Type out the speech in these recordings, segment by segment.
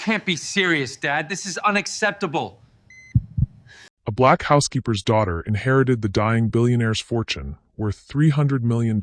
can't be serious, Dad. This is unacceptable. A black housekeeper's daughter inherited the dying billionaire's fortune, worth $300 million,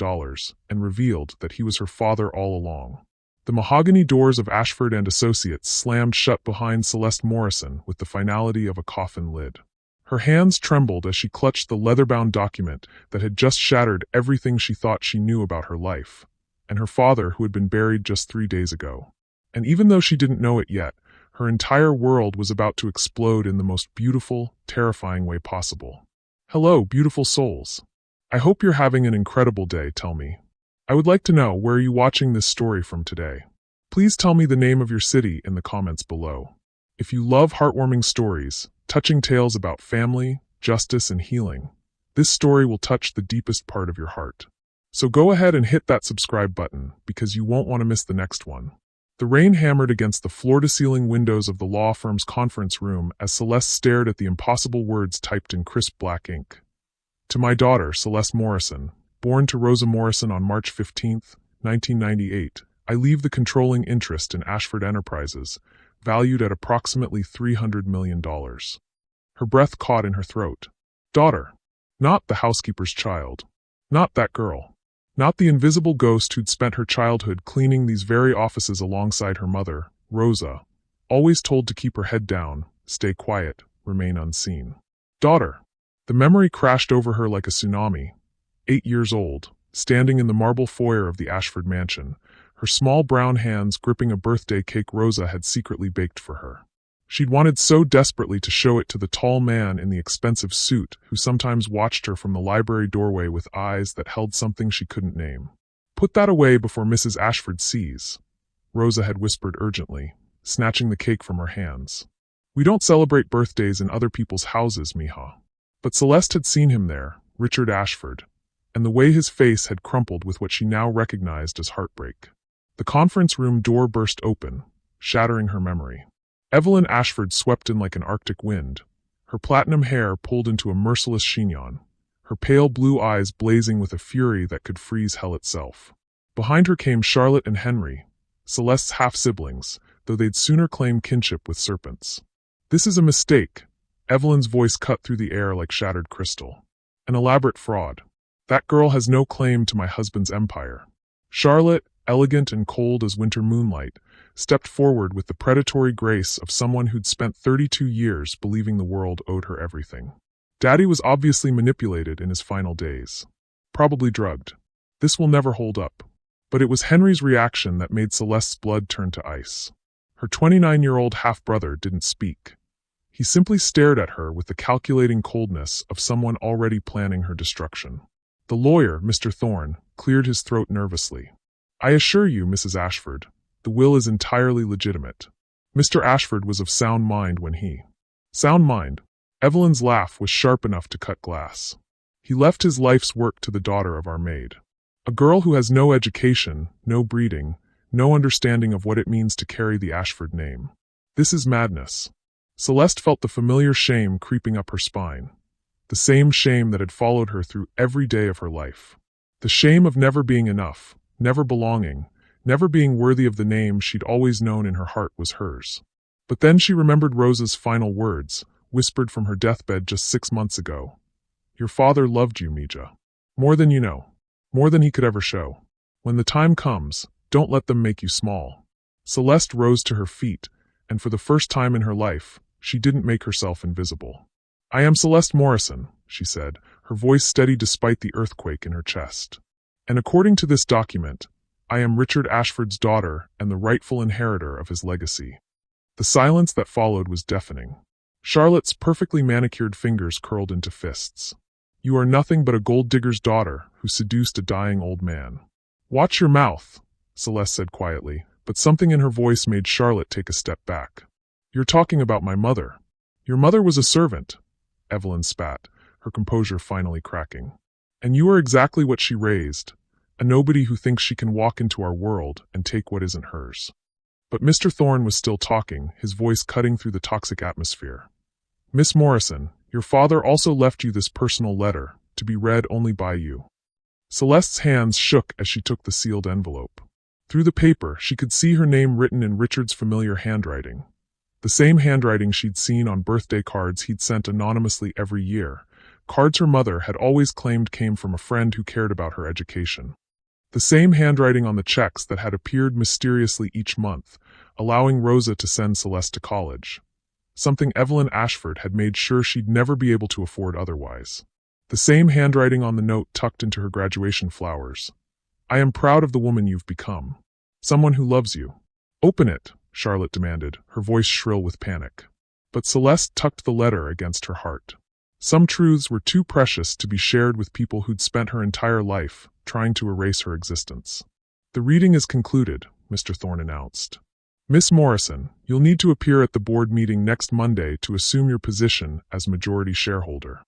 and revealed that he was her father all along. The mahogany doors of Ashford and Associates slammed shut behind Celeste Morrison with the finality of a coffin lid. Her hands trembled as she clutched the leather-bound document that had just shattered everything she thought she knew about her life, and her father who had been buried just 3 days ago. And even though she didn't know it yet, her entire world was about to explode in the most beautiful, terrifying way possible. Hello, beautiful souls. I hope you're having an incredible day, tell me. I would like to know, where are you watching this story from today? Please tell me the name of your city in the comments below. If you love heartwarming stories, touching tales about family, justice, and healing, this story will touch the deepest part of your heart. So go ahead and hit that subscribe button, because you won't want to miss the next one. The rain hammered against the floor-to-ceiling windows of the law firm's conference room as Celeste stared at the impossible words typed in crisp black ink. To my daughter, Celeste Morrison, born to Rosa Morrison on March 15, 1998, I leave the controlling interest in Ashford Enterprises, valued at approximately $300 million. Her breath caught in her throat. Daughter. Not the housekeeper's child. Not that girl. Not the invisible ghost who'd spent her childhood cleaning these very offices alongside her mother, Rosa, always told to keep her head down, stay quiet, remain unseen. Daughter. The memory crashed over her like a tsunami. 8 years old, standing in the marble foyer of the Ashford mansion, her small brown hands gripping a birthday cake Rosa had secretly baked for her. She'd wanted so desperately to show it to the tall man in the expensive suit who sometimes watched her from the library doorway with eyes that held something she couldn't name. Put that away before Mrs. Ashford sees, Rosa had whispered urgently, snatching the cake from her hands. We don't celebrate birthdays in other people's houses, Mija. But Celeste had seen him there, Richard Ashford, and the way his face had crumpled with what she now recognized as heartbreak. The conference room door burst open, shattering her memory. Evelyn Ashford swept in like an Arctic wind, her platinum hair pulled into a merciless chignon, her pale blue eyes blazing with a fury that could freeze hell itself. Behind her came Charlotte and Henry, Celeste's half-siblings, though they'd sooner claim kinship with serpents. This is a mistake, Evelyn's voice cut through the air like shattered crystal. An elaborate fraud. That girl has no claim to my husband's empire. Charlotte, elegant and cold as winter moonlight, stepped forward with the predatory grace of someone who'd spent 32 years believing the world owed her everything. Daddy was obviously manipulated in his final days. Probably drugged. This will never hold up. But it was Henry's reaction that made Celeste's blood turn to ice. Her 29-year-old half-brother didn't speak. He simply stared at her with the calculating coldness of someone already planning her destruction. The lawyer, Mr. Thorne, cleared his throat nervously. I assure you, Mrs. Ashford, the will is entirely legitimate. Mr. Ashford was of sound mind when he... Sound mind. Evelyn's laugh was sharp enough to cut glass. He left his life's work to the daughter of our maid. A girl who has no education, no breeding, no understanding of what it means to carry the Ashford name. This is madness. Celeste felt the familiar shame creeping up her spine. The same shame that had followed her through every day of her life. The shame of never being enough, never belonging, never being worthy of the name she'd always known in her heart was hers. But then she remembered Rosa's final words, whispered from her deathbed just 6 months ago. Your father loved you, Mija. More than you know. More than he could ever show. When the time comes, don't let them make you small. Celeste rose to her feet, and for the first time in her life, she didn't make herself invisible. I am Celeste Morrison, she said, her voice steady despite the earthquake in her chest. And according to this document, I am Richard Ashford's daughter and the rightful inheritor of his legacy. The silence that followed was deafening. Charlotte's perfectly manicured fingers curled into fists. You are nothing but a gold digger's daughter who seduced a dying old man. Watch your mouth, Celeste said quietly, but something in her voice made Charlotte take a step back. You're talking about my mother. Your mother was a servant, Evelyn spat, her composure finally cracking. And you are exactly what she raised, a nobody who thinks she can walk into our world and take what isn't hers. But Mr. Thorne was still talking, his voice cutting through the toxic atmosphere. Miss Morrison, your father also left you this personal letter, to be read only by you. Celeste's hands shook as she took the sealed envelope. Through the paper, she could see her name written in Richard's familiar handwriting, The same handwriting she'd seen on birthday cards he'd sent anonymously every year, cards her mother had always claimed came from a friend who cared about her education. The same handwriting on the checks that had appeared mysteriously each month, allowing Rosa to send Celeste to college. Something Evelyn Ashford had made sure she'd never be able to afford otherwise. The same handwriting on the note tucked into her graduation flowers. I am proud of the woman you've become. Someone who loves you. Open it, Charlotte demanded, her voice shrill with panic. But Celeste tucked the letter against her heart. Some truths were too precious to be shared with people who'd spent her entire life trying to erase her existence. The reading is concluded, Mr. Thorne announced. Miss Morrison, you'll need to appear at the board meeting next Monday to assume your position as majority shareholder.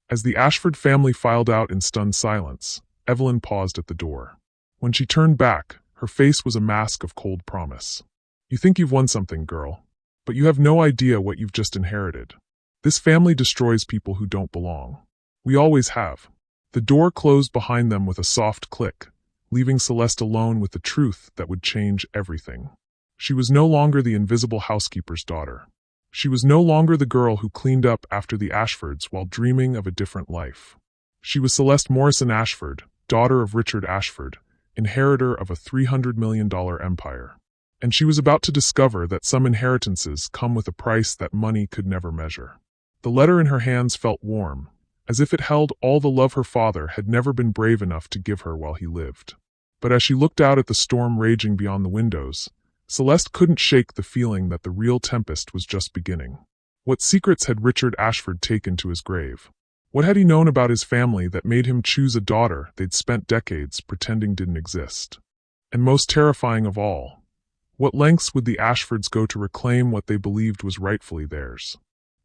As the Ashford family filed out in stunned silence, Evelyn paused at the door. When she turned back, her face was a mask of cold promise. You think you've won something, girl, but you have no idea what you've just inherited. This family destroys people who don't belong. We always have. The door closed behind them with a soft click, leaving Celeste alone with the truth that would change everything. She was no longer the invisible housekeeper's daughter. She was no longer the girl who cleaned up after the Ashfords while dreaming of a different life. She was Celeste Morrison Ashford, daughter of Richard Ashford, inheritor of a $300 million empire. And she was about to discover that some inheritances come with a price that money could never measure. The letter in her hands felt warm, as if it held all the love her father had never been brave enough to give her while he lived. But as she looked out at the storm raging beyond the windows, Celeste couldn't shake the feeling that the real tempest was just beginning. What secrets had Richard Ashford taken to his grave? What had he known about his family that made him choose a daughter they'd spent decades pretending didn't exist? And most terrifying of all, what lengths would the Ashfords go to reclaim what they believed was rightfully theirs?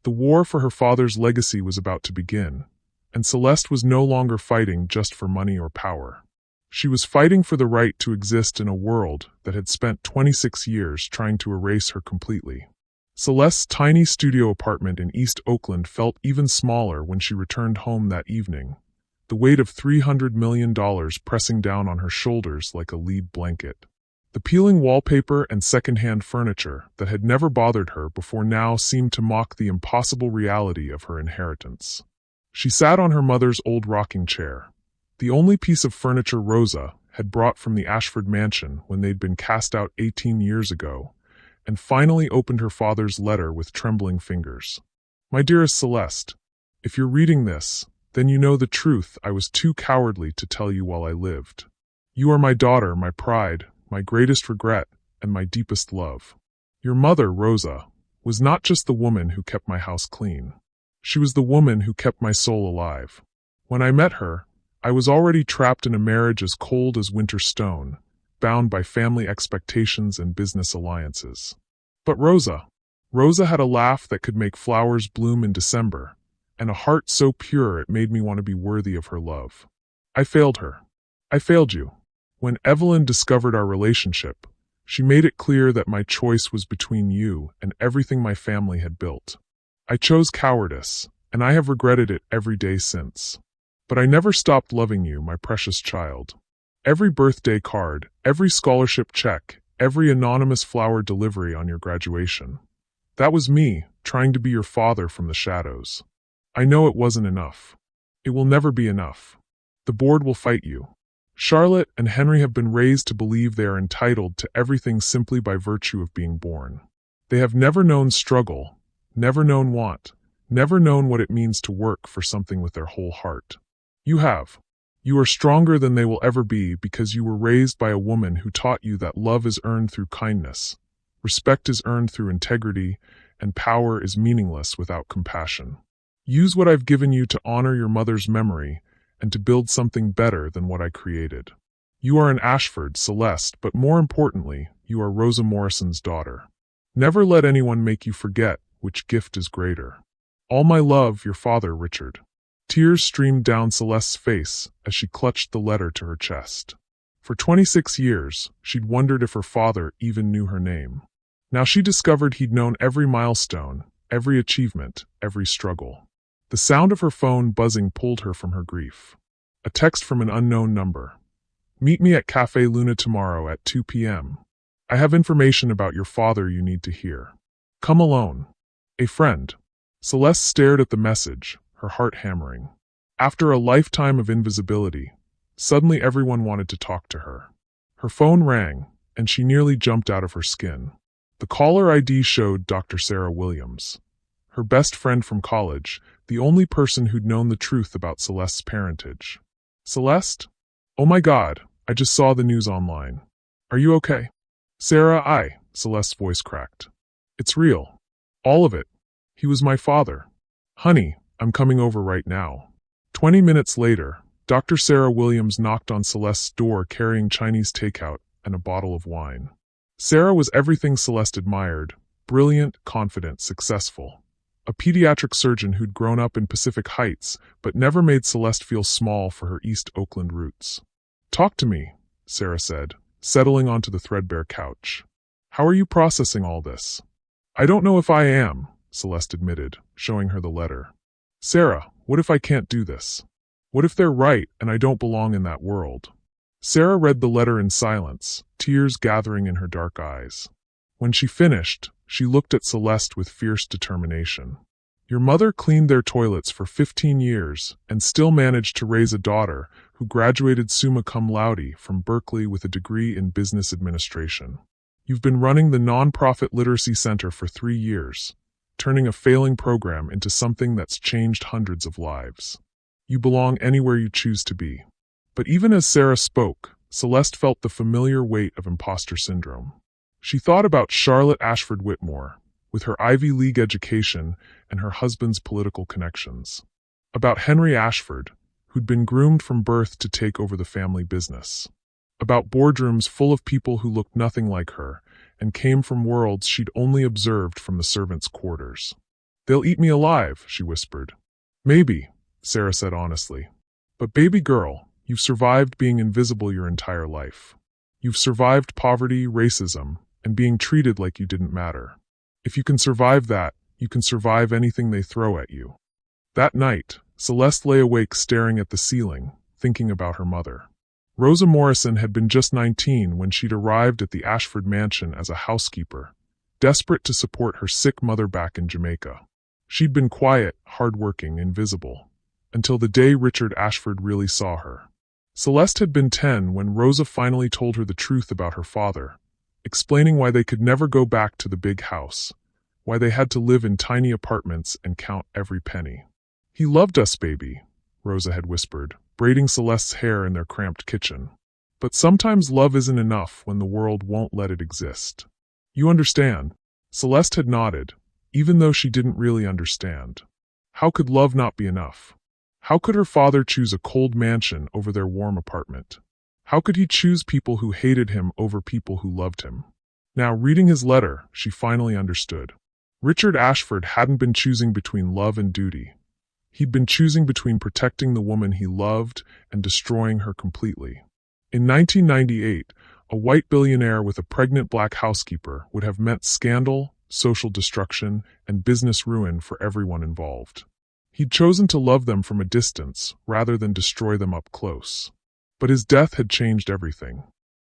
The war for her father's legacy was about to begin, and Celeste was no longer fighting just for money or power. She was fighting for the right to exist in a world that had spent 26 years trying to erase her completely. Celeste's tiny studio apartment in East Oakland felt even smaller when she returned home that evening, the weight of $300 million pressing down on her shoulders like a lead blanket. The peeling wallpaper and second-hand furniture that had never bothered her before now seemed to mock the impossible reality of her inheritance. She sat on her mother's old rocking chair, the only piece of furniture Rosa had brought from the Ashford mansion when they'd been cast out 18 years ago, and finally opened her father's letter with trembling fingers. My dearest Celeste, if you're reading this, then you know the truth I was too cowardly to tell you while I lived. You are my daughter, my pride, my greatest regret, and my deepest love. Your mother, Rosa, was not just the woman who kept my house clean. She was the woman who kept my soul alive. When I met her, I was already trapped in a marriage as cold as winter stone, bound by family expectations and business alliances. But Rosa had a laugh that could make flowers bloom in December, and a heart so pure it made me want to be worthy of her love. I failed her. I failed you. When Evelyn discovered our relationship, she made it clear that my choice was between you and everything my family had built. I chose cowardice, and I have regretted it every day since. But I never stopped loving you, my precious child. Every birthday card, every scholarship check, every anonymous flower delivery on your graduation. That was me, trying to be your father from the shadows. I know it wasn't enough. It will never be enough. The board will fight you. Charlotte and Henry have been raised to believe they are entitled to everything simply by virtue of being born. They have never known struggle, never known want, never known what it means to work for something with their whole heart. You have. You are stronger than they will ever be because you were raised by a woman who taught you that love is earned through kindness, respect is earned through integrity, and power is meaningless without compassion. Use what I've given you to honor your mother's memory and to build something better than what I created. You are an Ashford, Celeste, but more importantly, you are Rosa Morrison's daughter. Never let anyone make you forget which gift is greater. All my love, your father, Richard. Tears streamed down Celeste's face as she clutched the letter to her chest. For 26 years, she'd wondered if her father even knew her name. Now she discovered he'd known every milestone, every achievement, every struggle. The sound of her phone buzzing pulled her from her grief. A text from an unknown number. Meet me at Café Luna tomorrow at 2 p.m. I have information about your father you need to hear. Come alone. A friend. Celeste stared at the message, her heart hammering. After a lifetime of invisibility, suddenly everyone wanted to talk to her. Her phone rang, and she nearly jumped out of her skin. The caller ID showed Dr. Sarah Williams, her best friend from college, the only person who'd known the truth about Celeste's parentage. Celeste? Oh my God, I just saw the news online. Are you okay? Sarah, Celeste's voice cracked. It's real. All of it. He was my father. Honey, I'm coming over right now. 20 minutes later, Dr. Sarah Williams knocked on Celeste's door carrying Chinese takeout and a bottle of wine. Sarah was everything Celeste admired: brilliant, confident, successful. A pediatric surgeon who'd grown up in Pacific Heights but never made Celeste feel small for her East Oakland roots. Talk to me, Sarah said, settling onto the threadbare couch. How are you processing all this? I don't know if I am, Celeste admitted, showing her the letter. Sarah, what if I can't do this? What if they're right and I don't belong in that world? Sarah read the letter in silence, tears gathering in her dark eyes. When she finished, she looked at Celeste with fierce determination. Your mother cleaned their toilets for 15 years and still managed to raise a daughter who graduated summa cum laude from Berkeley with a degree in business administration. You've been running the nonprofit literacy center for 3 years, turning a failing program into something that's changed hundreds of lives. You belong anywhere you choose to be. But even as Sarah spoke, Celeste felt the familiar weight of imposter syndrome. She thought about Charlotte Ashford Whitmore, with her Ivy League education and her husband's political connections. About Henry Ashford, who'd been groomed from birth to take over the family business. About boardrooms full of people who looked nothing like her and came from worlds she'd only observed from the servants' quarters. They'll eat me alive, she whispered. Maybe, Sarah said honestly. But baby girl, you've survived being invisible your entire life. You've survived poverty, racism, and being treated like you didn't matter. If you can survive that, you can survive anything they throw at you. That night, Celeste lay awake staring at the ceiling, thinking about her mother. Rosa Morrison had been just 19 when she'd arrived at the Ashford mansion as a housekeeper, desperate to support her sick mother back in Jamaica. She'd been quiet, hardworking, invisible, until the day Richard Ashford really saw her. Celeste had been 10 when Rosa finally told her the truth about her father, explaining why they could never go back to the big house, why they had to live in tiny apartments and count every penny. He loved us, baby, Rosa had whispered, braiding Celeste's hair in their cramped kitchen. But sometimes love isn't enough when the world won't let it exist. You understand? Celeste had nodded, even though she didn't really understand. How could love not be enough? How could her father choose a cold mansion over their warm apartment? How could he choose people who hated him over people who loved him? Now, reading his letter, she finally understood. Richard Ashford hadn't been choosing between love and duty. He'd been choosing between protecting the woman he loved and destroying her completely. In 1998, a white billionaire with a pregnant black housekeeper would have meant scandal, social destruction, and business ruin for everyone involved. He'd chosen to love them from a distance rather than destroy them up close. But his death had changed everything.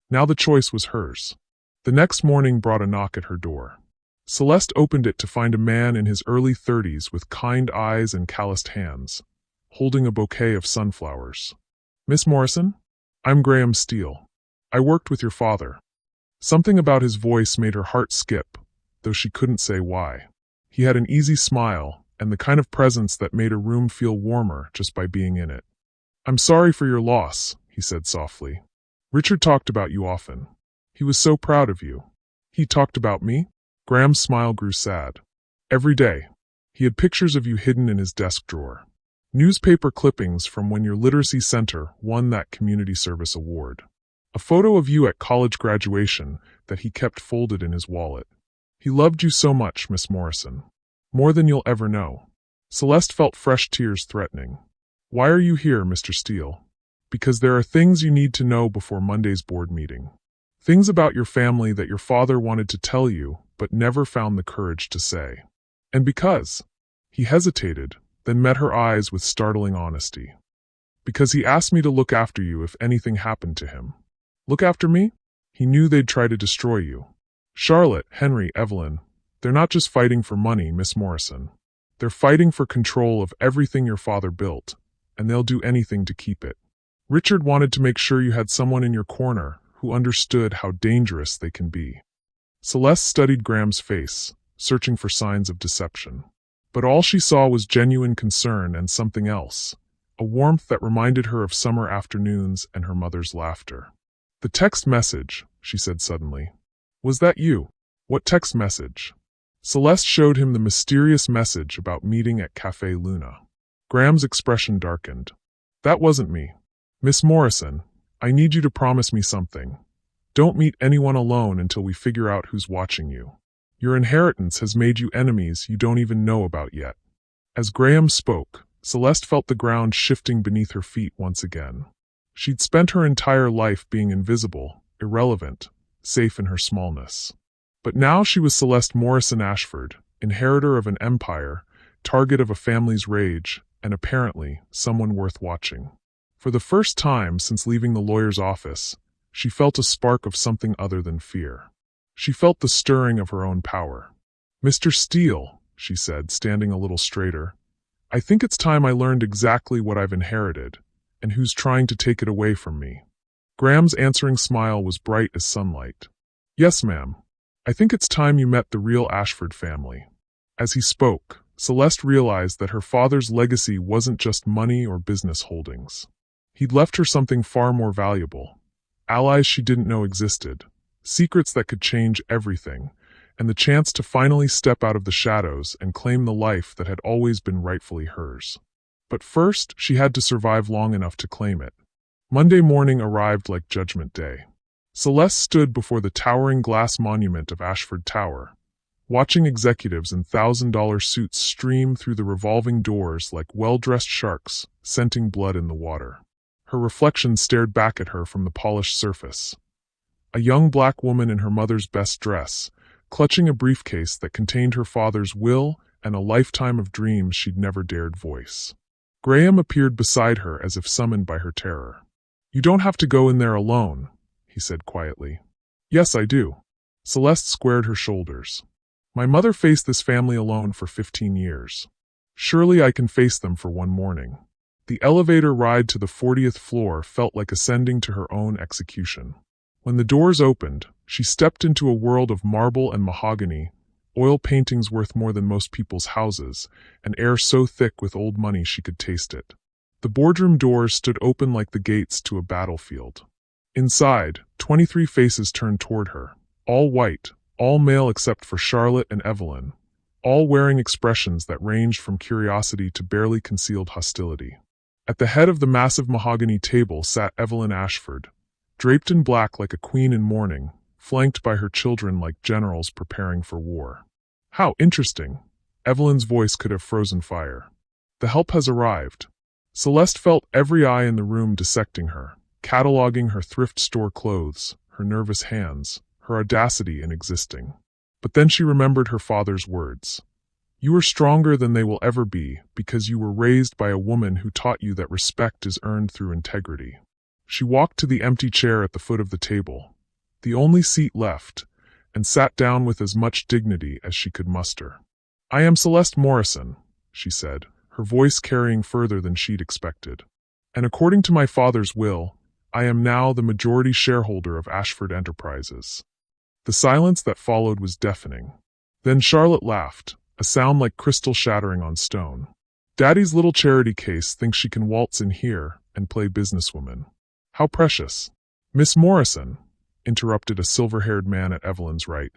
Now the choice was hers. The next morning brought a knock at her door. Celeste opened it to find a man in his early 30s with kind eyes and calloused hands, holding a bouquet of sunflowers. Miss Morrison? I'm Graham Steele. I worked with your father. Something about his voice made her heart skip, though she couldn't say why. He had an easy smile and the kind of presence that made a room feel warmer just by being in it. I'm sorry for your loss, he said softly. Richard talked about you often. He was so proud of you. He talked about me? Graham's smile grew sad. Every day. He had pictures of you hidden in his desk drawer. Newspaper clippings from when your literacy center won that community service award. A photo of you at college graduation that he kept folded in his wallet. He loved you so much, Miss Morrison. More than you'll ever know. Celeste felt fresh tears threatening. Why are you here, Mr. Steele? Because there are things you need to know before Monday's board meeting. Things about your family that your father wanted to tell you, but never found the courage to say. And because he hesitated, then met her eyes with startling honesty. Because he asked me to look after you if anything happened to him. Look after me? He knew they'd try to destroy you. Charlotte, Henry, Evelyn, They're not just fighting for money, Miss Morrison. They're fighting for control of everything your father built, and they'll do anything to keep it. Richard wanted to make sure you had someone in your corner who understood how dangerous they can be. Celeste studied Graham's face, searching for signs of deception. But all she saw was genuine concern and something else, a warmth that reminded her of summer afternoons and her mother's laughter. "The text message," she said suddenly. "Was that you?" "What text message?" Celeste showed him the mysterious message about meeting at Café Luna. Graham's expression darkened. "That wasn't me. Miss Morrison, I need you to promise me something. Don't meet anyone alone until we figure out who's watching you. Your inheritance has made you enemies you don't even know about yet." As Graham spoke, Celeste felt the ground shifting beneath her feet once again. She'd spent her entire life being invisible, irrelevant, safe in her smallness. But now she was Celeste Morrison Ashford, inheritor of an empire, target of a family's rage, and apparently someone worth watching. For the first time since leaving the lawyer's office, she felt a spark of something other than fear. She felt the stirring of her own power. "Mr. Steele," she said, standing a little straighter, "I think it's time I learned exactly what I've inherited, and who's trying to take it away from me." Graham's answering smile was bright as sunlight. "Yes, ma'am. I think it's time you met the real Ashford family." As he spoke, Celeste realized that her father's legacy wasn't just money or business holdings. He'd left her something far more valuable. Allies she didn't know existed, secrets that could change everything, and the chance to finally step out of the shadows and claim the life that had always been rightfully hers. But first, she had to survive long enough to claim it. Monday morning arrived like Judgment Day. Celeste stood before the towering glass monument of Ashford Tower, watching executives in $1,000 suits stream through the revolving doors like well-dressed sharks, scenting blood in the water. Her reflection stared back at her from the polished surface. A young black woman in her mother's best dress, clutching a briefcase that contained her father's will and a lifetime of dreams she'd never dared voice. Graham appeared beside her as if summoned by her terror. "You don't have to go in there alone," he said quietly. "Yes, I do." Celeste squared her shoulders. "My mother faced this family alone for 15 years. Surely I can face them for one morning." The elevator ride to the 40th floor felt like ascending to her own execution. When the doors opened, she stepped into a world of marble and mahogany, oil paintings worth more than most people's houses, and air so thick with old money she could taste it. The boardroom doors stood open like the gates to a battlefield. Inside, 23 faces turned toward her, all white, all male except for Charlotte and Evelyn, all wearing expressions that ranged from curiosity to barely concealed hostility. At the head of the massive mahogany table sat Evelyn Ashford, draped in black like a queen in mourning, flanked by her children like generals preparing for war. "How interesting." Evelyn's voice could have frozen fire. "The help has arrived." Celeste felt every eye in the room dissecting her, cataloging her thrift store clothes, her nervous hands, her audacity in existing. But then she remembered her father's words. "You are stronger than they will ever be because you were raised by a woman who taught you that respect is earned through integrity." She walked to the empty chair at the foot of the table, the only seat left, and sat down with as much dignity as she could muster. "I am Celeste Morrison," she said, her voice carrying further than she'd expected. "And according to my father's will, I am now the majority shareholder of Ashford Enterprises." The silence that followed was deafening. Then Charlotte laughed, a sound like crystal shattering on stone. "Daddy's little charity case thinks she can waltz in here and play businesswoman. How precious." "Miss Morrison," interrupted a silver-haired man at Evelyn's right.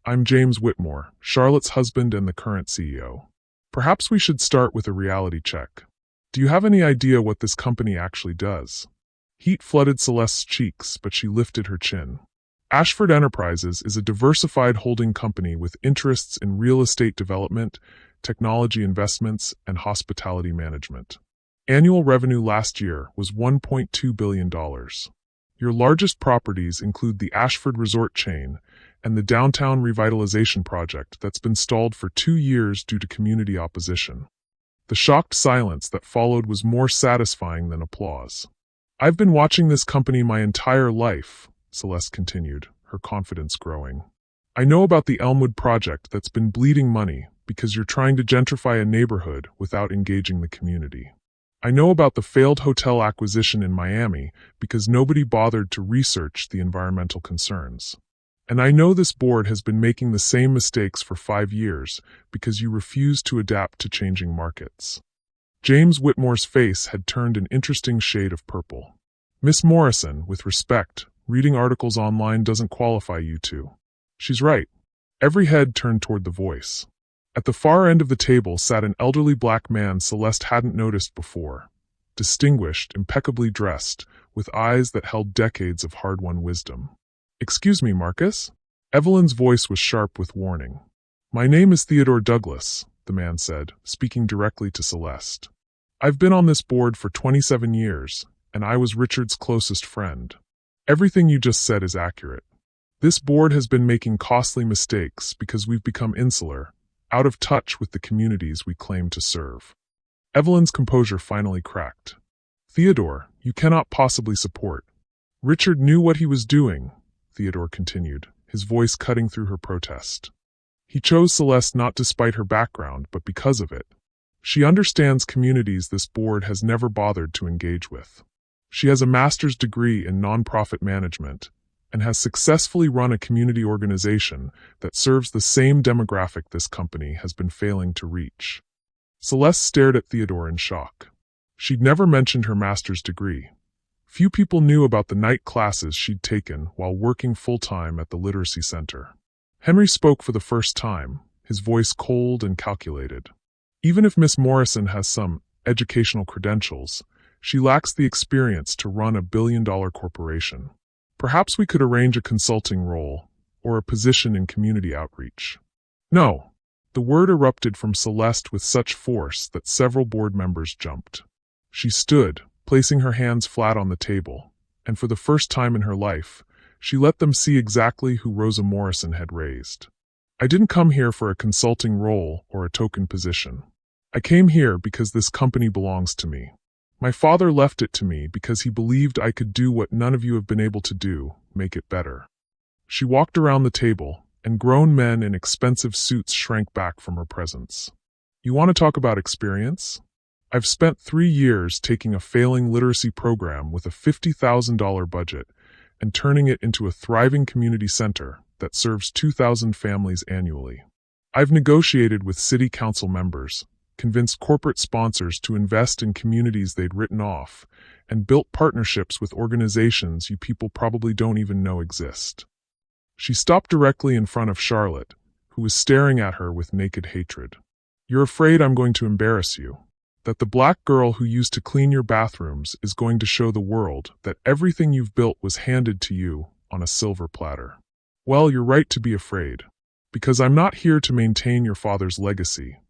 "I'm James Whitmore, Charlotte's husband and the current CEO. Perhaps we should start with a reality check. Do you have any idea what this company actually does?" Heat flooded Celeste's cheeks, but she lifted her chin. Ashford Enterprises is a diversified holding company with interests in real estate development, technology investments, and hospitality management. Annual revenue last year was $1.2 billion. Your largest properties include the Ashford Resort chain and the downtown revitalization project that's been stalled for 2 years due to community opposition. The shocked silence that followed was more satisfying than applause. "I've been watching this company my entire life," Celeste continued, her confidence growing. I know about the Elmwood project that's been bleeding money because you're trying to gentrify a neighborhood without engaging the community. I know about the failed hotel acquisition in Miami because nobody bothered to research the environmental concerns. And I know this board has been making the same mistakes for 5 years because you refuse to adapt to changing markets. James Whitmore's face had turned an interesting shade of purple. Miss Morrison, with respect, reading articles online doesn't qualify you to. She's right. Every head turned toward the voice. At the far end of the table sat an elderly black man Celeste hadn't noticed before. Distinguished, impeccably dressed, with eyes that held decades of hard-won wisdom. "Excuse me, Marcus?" Evelyn's voice was sharp with warning. "My name is Theodore Douglas," the man said, speaking directly to Celeste. "I've been on this board for 27 years, and I was Richard's closest friend. Everything you just said is accurate. This board has been making costly mistakes because we've become insular, out of touch with the communities we claim to serve." Evelyn's composure finally cracked. "Theodore, you cannot possibly support." "Richard knew what he was doing," Theodore continued, his voice cutting through her protest. "He chose Celeste not despite her background, but because of it. She understands communities this board has never bothered to engage with. She has a master's degree in nonprofit management and has successfully run a community organization that serves the same demographic this company has been failing to reach." Celeste stared at Theodore in shock. She'd never mentioned her master's degree. Few people knew about the night classes she'd taken while working full-time at the literacy center. Henry spoke for the first time, his voice cold and calculated. "Even if Miss Morrison has some educational credentials, she lacks the experience to run a billion-dollar corporation. Perhaps we could arrange a consulting role or a position in community outreach." "No." The word erupted from Celeste with such force that several board members jumped. She stood, placing her hands flat on the table, and for the first time in her life, she let them see exactly who Rosa Morrison had raised. "I didn't come here for a consulting role or a token position. I came here because this company belongs to me. My father left it to me because he believed I could do what none of you have been able to do, make it better." She walked around the table, and grown men in expensive suits shrank back from her presence. "You want to talk about experience? I've spent 3 years taking a failing literacy program with a $50,000 budget and turning it into a thriving community center that serves 2,000 families annually. I've negotiated with city council members, convinced corporate sponsors to invest in communities they'd written off, and built partnerships with organizations you people probably don't even know exist." She stopped directly in front of Charlotte, who was staring at her with naked hatred. "You're afraid I'm going to embarrass you? That the black girl who used to clean your bathrooms is going to show the world that everything you've built was handed to you on a silver platter? Well, you're right to be afraid, because I'm not here to maintain your father's legacy.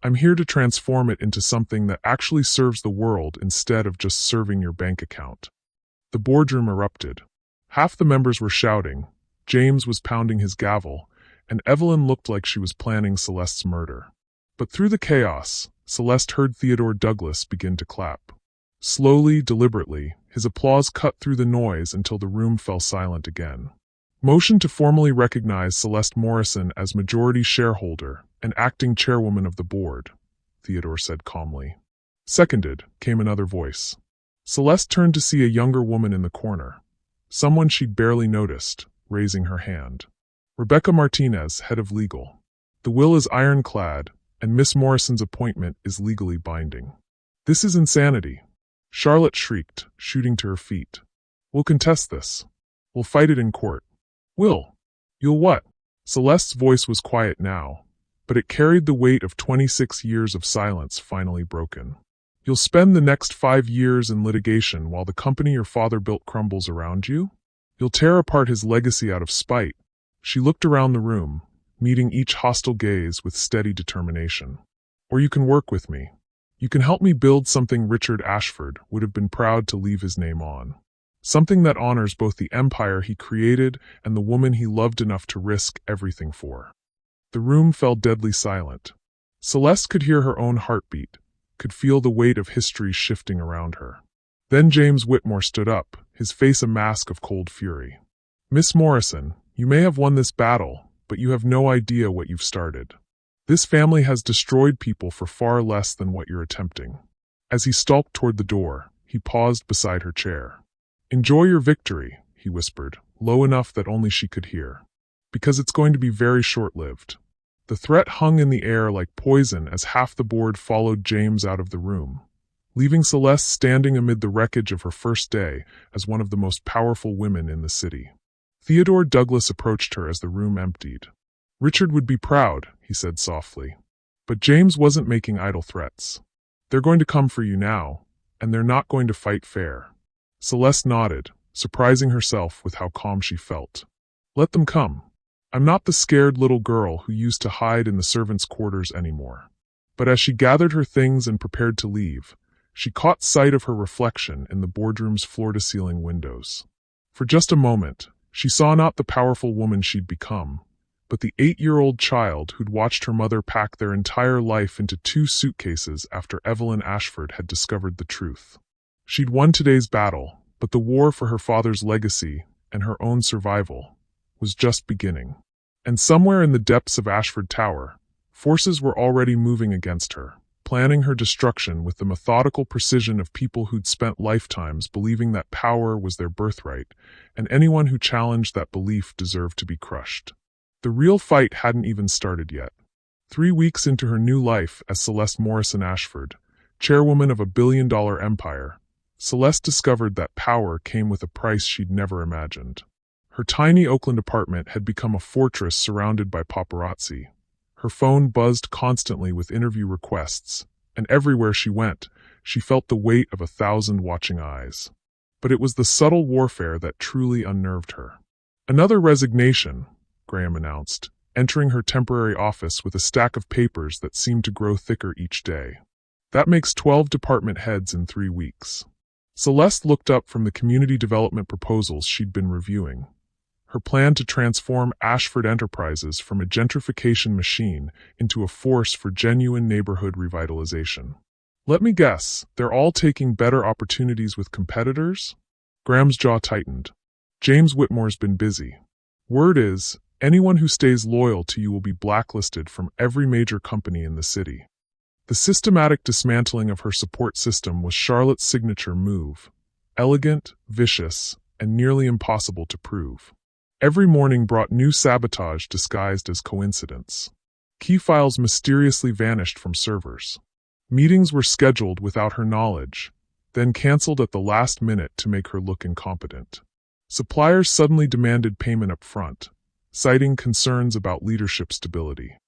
I'm here to transform it into something that actually serves the world instead of just serving your bank account." The boardroom erupted. Half the members were shouting, James was pounding his gavel, and Evelyn looked like she was planning Celeste's murder. But through the chaos, Celeste heard Theodore Douglas begin to clap. Slowly, deliberately, his applause cut through the noise until the room fell silent again. "Motion to formally recognize Celeste Morrison as majority shareholder and acting chairwoman of the board," Theodore said calmly. "Seconded," came another voice. Celeste turned to see a younger woman in the corner, someone she'd barely noticed, raising her hand. "Rebecca Martinez, head of legal. The will is ironclad, and Miss Morrison's appointment is legally binding." "This is insanity," Charlotte shrieked, shooting to her feet. "We'll contest this. We'll fight it in court." You'll what?" Celeste's voice was quiet now, but it carried the weight of 26 years of silence finally broken. "You'll spend the next 5 years in litigation while the company your father built crumbles around you? You'll tear apart his legacy out of spite." She looked around the room, meeting each hostile gaze with steady determination. "Or you can work with me. You can help me build something Richard Ashford would have been proud to leave his name on. Something that honors both the empire he created and the woman he loved enough to risk everything for." The room fell deadly silent. Celeste could hear her own heartbeat, could feel the weight of history shifting around her. Then James Whitmore stood up, his face a mask of cold fury. "Miss Morrison, you may have won this battle, but you have no idea what you've started. This family has destroyed people for far less than what you're attempting." As he stalked toward the door, he paused beside her chair. "Enjoy your victory," he whispered, low enough that only she could hear. "Because it's going to be very short-lived." The threat hung in the air like poison as half the board followed James out of the room, leaving Celeste standing amid the wreckage of her first day as one of the most powerful women in the city. Theodore Douglas approached her as the room emptied. "Richard would be proud," he said softly. But James wasn't making idle threats. "They're going to come for you now, and they're not going to fight fair." Celeste nodded, surprising herself with how calm she felt. "Let them come. I'm not the scared little girl who used to hide in the servants' quarters anymore." But as she gathered her things and prepared to leave, she caught sight of her reflection in the boardroom's floor-to-ceiling windows. For just a moment, she saw not the powerful woman she'd become, but the 8-year-old child who'd watched her mother pack their entire life into 2 suitcases after Evelyn Ashford had discovered the truth. She'd won today's battle, but the war for her father's legacy and her own survival was just beginning. And somewhere in the depths of Ashford Tower, forces were already moving against her, planning her destruction with the methodical precision of people who'd spent lifetimes believing that power was their birthright, and anyone who challenged that belief deserved to be crushed. The real fight hadn't even started yet. 3 weeks into her new life as Celeste Morrison Ashford, chairwoman of a billion-dollar empire, Celeste discovered that power came with a price she'd never imagined. Her tiny Oakland apartment had become a fortress surrounded by paparazzi. Her phone buzzed constantly with interview requests, and everywhere she went, she felt the weight of 1,000 watching eyes. But it was the subtle warfare that truly unnerved her. "Another resignation," Graham announced, entering her temporary office with a stack of papers that seemed to grow thicker each day. "That makes 12 department heads in 3 weeks." Celeste looked up from the community development proposals she'd been reviewing. Her plan to transform Ashford Enterprises from a gentrification machine into a force for genuine neighborhood revitalization. "Let me guess, they're all taking better opportunities with competitors?" Graham's jaw tightened. "James Whitmore's been busy. Word is, anyone who stays loyal to you will be blacklisted from every major company in the city." The systematic dismantling of her support system was Charlotte's signature move, elegant, vicious, and nearly impossible to prove. Every morning brought new sabotage disguised as coincidence. Key files mysteriously vanished from servers. Meetings were scheduled without her knowledge, then canceled at the last minute to make her look incompetent. Suppliers suddenly demanded payment up front, citing concerns about leadership stability.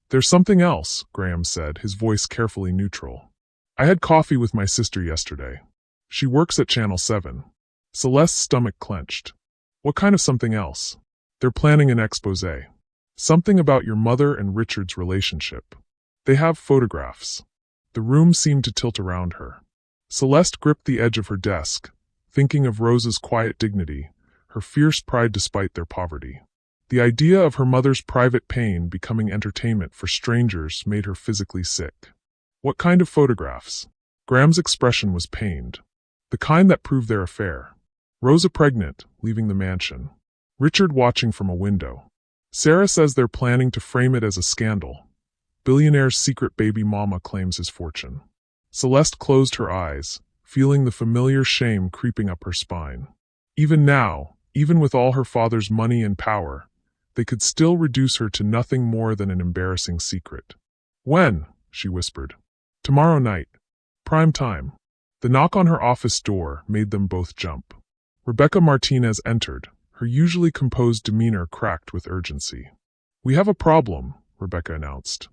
"There's something else," Graham said, his voice carefully neutral. "I had coffee with my sister yesterday. She works at Channel 7. Celeste's stomach clenched. "What kind of something else?" "They're planning an exposé. Something about your mother and Richard's relationship. They have photographs." The room seemed to tilt around her. Celeste gripped the edge of her desk, thinking of Rosa's quiet dignity, her fierce pride despite their poverty. The idea of her mother's private pain becoming entertainment for strangers made her physically sick. "What kind of photographs?" Graham's expression was pained. "The kind that proved their affair. Rosa pregnant, leaving the mansion. Richard watching from a window. Sarah says they're planning to frame it as a scandal. Billionaire's secret baby mama claims his fortune." Celeste closed her eyes, feeling the familiar shame creeping up her spine. Even now, even with all her father's money and power, they could still reduce her to nothing more than an embarrassing secret. "When?" she whispered. "Tomorrow night. Prime time." The knock on her office door made them both jump. Rebecca Martinez entered, her usually composed demeanor cracked with urgency. "We have a problem," Rebecca announced.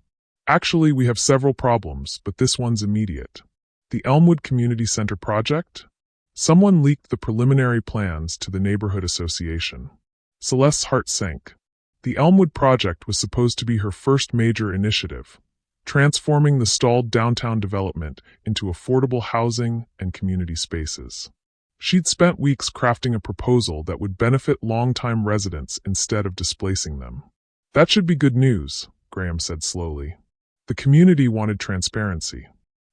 "Actually, we have several problems, but this one's immediate." "The Elmwood Community Center project?" Someone leaked the preliminary plans to the neighborhood association. Celeste's heart sank. The Elmwood project was supposed to be her first major initiative, transforming the stalled downtown development into affordable housing and community spaces. She'd spent weeks crafting a proposal that would benefit longtime residents instead of displacing them. "That should be good news," Graham said slowly. "The community wanted transparency."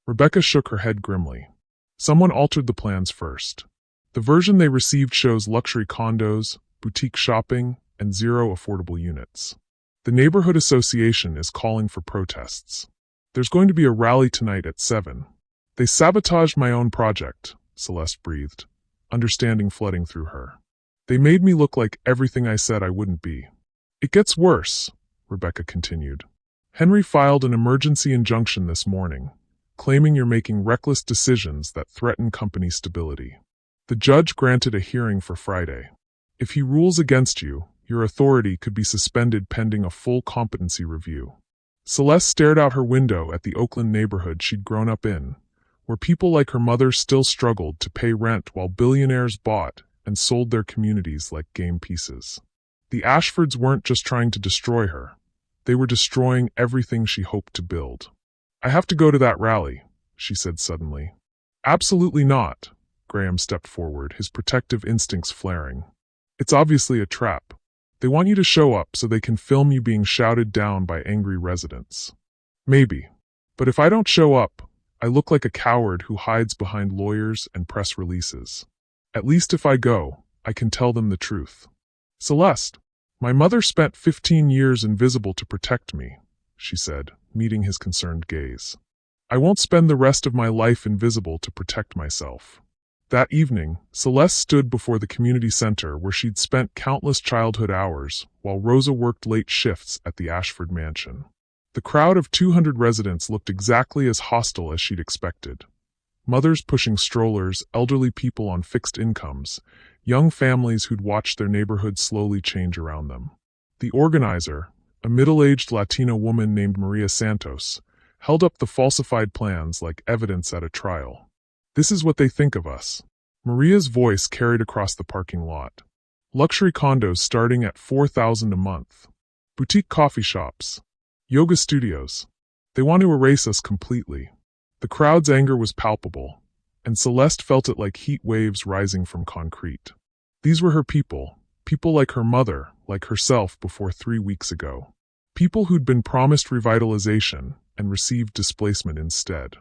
Rebecca shook her head grimly. "Someone altered the plans first. The version they received shows luxury condos, boutique shopping, and 0 affordable units. The neighborhood association is calling for protests. There's going to be a rally tonight at 7. They sabotaged my own project, Celeste breathed, understanding flooding through her. They made me look like everything I said I wouldn't be. It gets worse, Rebecca continued. Henry filed an emergency injunction this morning, claiming you're making reckless decisions that threaten company stability. The judge granted a hearing for Friday. If he rules against you, your authority could be suspended pending a full competency review. Celeste stared out her window at the Oakland neighborhood she'd grown up in, where people like her mother still struggled to pay rent while billionaires bought and sold their communities like game pieces. The Ashfords weren't just trying to destroy her. They were destroying everything she hoped to build. I have to go to that rally, she said suddenly. Absolutely not, Graham stepped forward, his protective instincts flaring. It's obviously a trap. They want you to show up so they can film you being shouted down by angry residents. Maybe. But if I don't show up, I look like a coward who hides behind lawyers and press releases. At least if I go, I can tell them the truth. Celeste, my mother spent 15 years invisible to protect me, she said, meeting his concerned gaze. I won't spend the rest of my life invisible to protect myself. That evening, Celeste stood before the community center where she'd spent countless childhood hours while Rosa worked late shifts at the Ashford mansion. The crowd of 200 residents looked exactly as hostile as she'd expected. Mothers pushing strollers, elderly people on fixed incomes, young families who'd watched their neighborhood slowly change around them. The organizer, a middle-aged Latina woman named Maria Santos, held up the falsified plans like evidence at a trial. This is what they think of us. Maria's voice carried across the parking lot. Luxury condos starting at $4,000 a month. Boutique coffee shops. Yoga studios. They want to erase us completely. The crowd's anger was palpable, and Celeste felt it like heat waves rising from concrete. These were her people, people like her mother, like herself before 3 weeks ago. People who'd been promised revitalization and received displacement instead.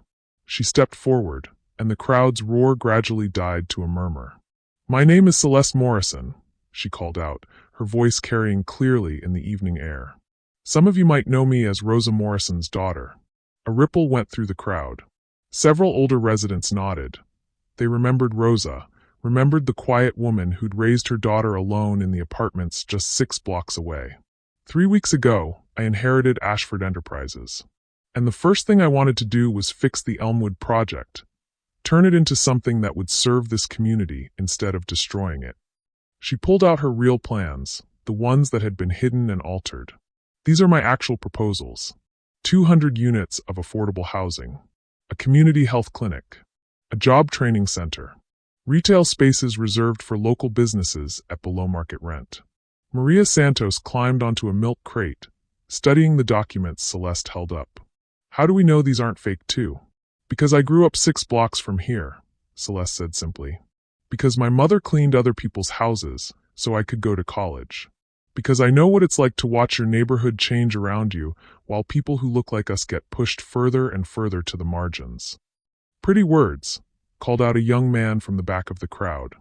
She stepped forward, and the crowd's roar gradually died to a murmur. My name is Celeste Morrison, she called out, her voice carrying clearly in the evening air. Some of you might know me as Rosa Morrison's daughter. A ripple went through the crowd. Several older residents nodded. They remembered Rosa, remembered the quiet woman who'd raised her daughter alone in the apartments just 6 blocks away. 3 weeks ago, I inherited Ashford Enterprises. And the first thing I wanted to do was fix the Elmwood project, turn it into something that would serve this community instead of destroying it. She pulled out her real plans, the ones that had been hidden and altered. These are my actual proposals. 200 units of affordable housing, a community health clinic, a job training center, retail spaces reserved for local businesses at below-market rent. Maria Santos climbed onto a milk crate, studying the documents Celeste held up. How do we know these aren't fake too? Because I grew up 6 blocks from here, Celeste said simply. Because my mother cleaned other people's houses so I could go to college. Because I know what it's like to watch your neighborhood change around you while people who look like us get pushed further and further to the margins. Pretty words, called out a young man from the back of the crowd.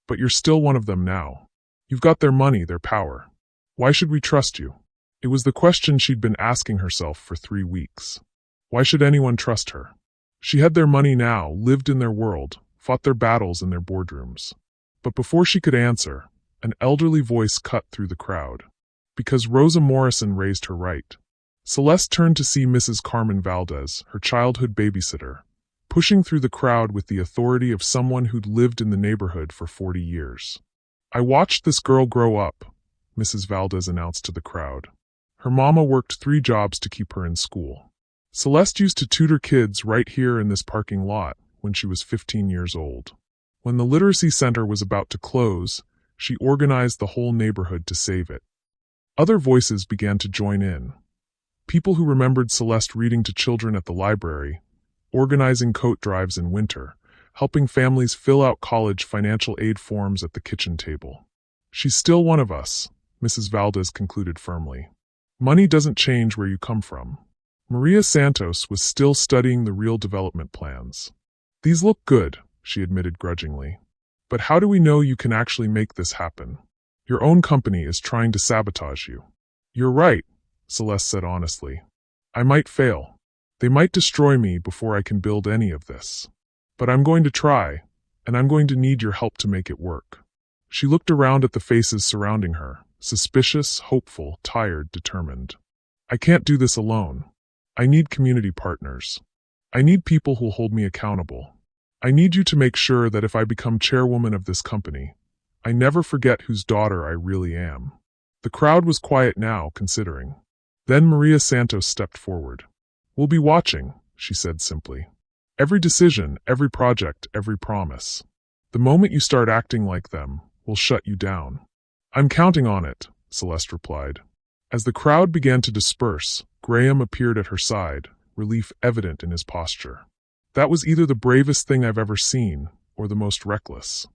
But you're still one of them now. You've got their money, their power. Why should we trust you? It was the question she'd been asking herself for 3 weeks. Why should anyone trust her? She had their money now, lived in their world, fought their battles in their boardrooms. But before she could answer, an elderly voice cut through the crowd. Because Rosa Morrison raised her right. Celeste turned to see Mrs. Carmen Valdez, her childhood babysitter, pushing through the crowd with the authority of someone who'd lived in the neighborhood for 40 years. I watched this girl grow up, Mrs. Valdez announced to the crowd. Her mama worked 3 jobs to keep her in school. Celeste used to tutor kids right here in this parking lot when she was 15 years old. When the literacy center was about to close, she organized the whole neighborhood to save it. Other voices began to join in. People who remembered Celeste reading to children at the library, organizing coat drives in winter, helping families fill out college financial aid forms at the kitchen table. She's still one of us, Mrs. Valdez concluded firmly. Money doesn't change where you come from. Maria Santos was still studying the real development plans. These look good, she admitted grudgingly. But how do we know you can actually make this happen? Your own company is trying to sabotage you. You're right, Celeste said honestly. I might fail. They might destroy me before I can build any of this. But I'm going to try, and I'm going to need your help to make it work. She looked around at the faces surrounding her, suspicious, hopeful, tired, determined. I can't do this alone. I need community partners. I need people who'll hold me accountable. I need you to make sure that if I become chairwoman of this company, I never forget whose daughter I really am. The crowd was quiet now, considering. Then Maria Santos stepped forward. We'll be watching, she said simply. Every decision, every project, every promise. The moment you start acting like them, we'll shut you down. I'm counting on it, Celeste replied. As the crowd began to disperse, Graham appeared at her side, relief evident in his posture. That was either the bravest thing I've ever seen, or the most reckless.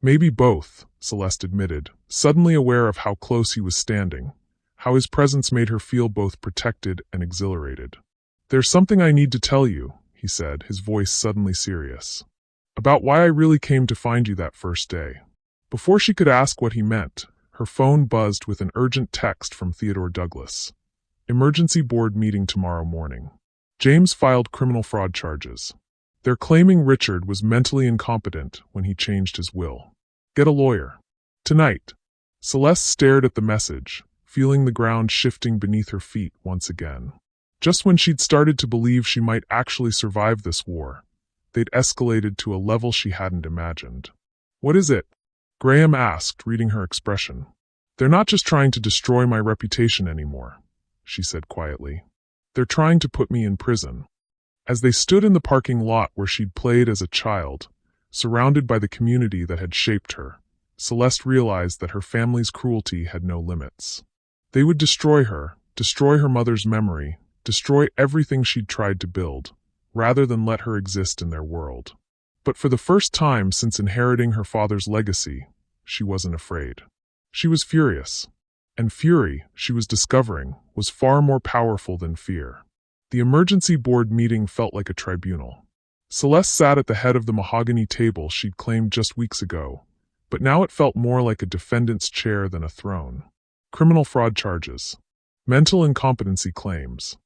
Maybe both, Celeste admitted, suddenly aware of how close he was standing, how his presence made her feel both protected and exhilarated. There's something I need to tell you, he said, his voice suddenly serious. About why I really came to find you that first day. Before she could ask what he meant, her phone buzzed with an urgent text from Theodore Douglas. Emergency board meeting tomorrow morning. James filed criminal fraud charges. They're claiming Richard was mentally incompetent when he changed his will. Get a lawyer. Tonight. Celeste stared at the message, feeling the ground shifting beneath her feet once again. Just when she'd started to believe she might actually survive this war, they'd escalated to a level she hadn't imagined. What is it? Graham asked, reading her expression. They're not just trying to destroy my reputation anymore, she said quietly. They're trying to put me in prison. As they stood in the parking lot where she'd played as a child, surrounded by the community that had shaped her, Celeste realized that her family's cruelty had no limits. They would destroy her mother's memory, destroy everything she'd tried to build, rather than let her exist in their world. But for the first time since inheriting her father's legacy, she wasn't afraid. She was furious. And fury, she was discovering, was far more powerful than fear. The emergency board meeting felt like a tribunal. Celeste sat at the head of the mahogany table she'd claimed just weeks ago, but now it felt more like a defendant's chair than a throne. Criminal fraud charges. Mental incompetency claims.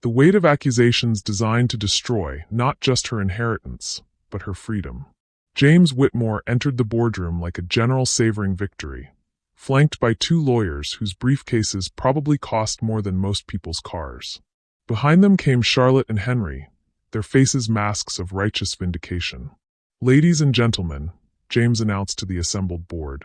The weight of accusations designed to destroy not just her inheritance, but her freedom. James Whitmore entered the boardroom like a general savoring victory, flanked by two lawyers whose briefcases probably cost more than most people's cars. Behind them came Charlotte and Henry, their faces masks of righteous vindication. Ladies and gentlemen, James announced to the assembled board,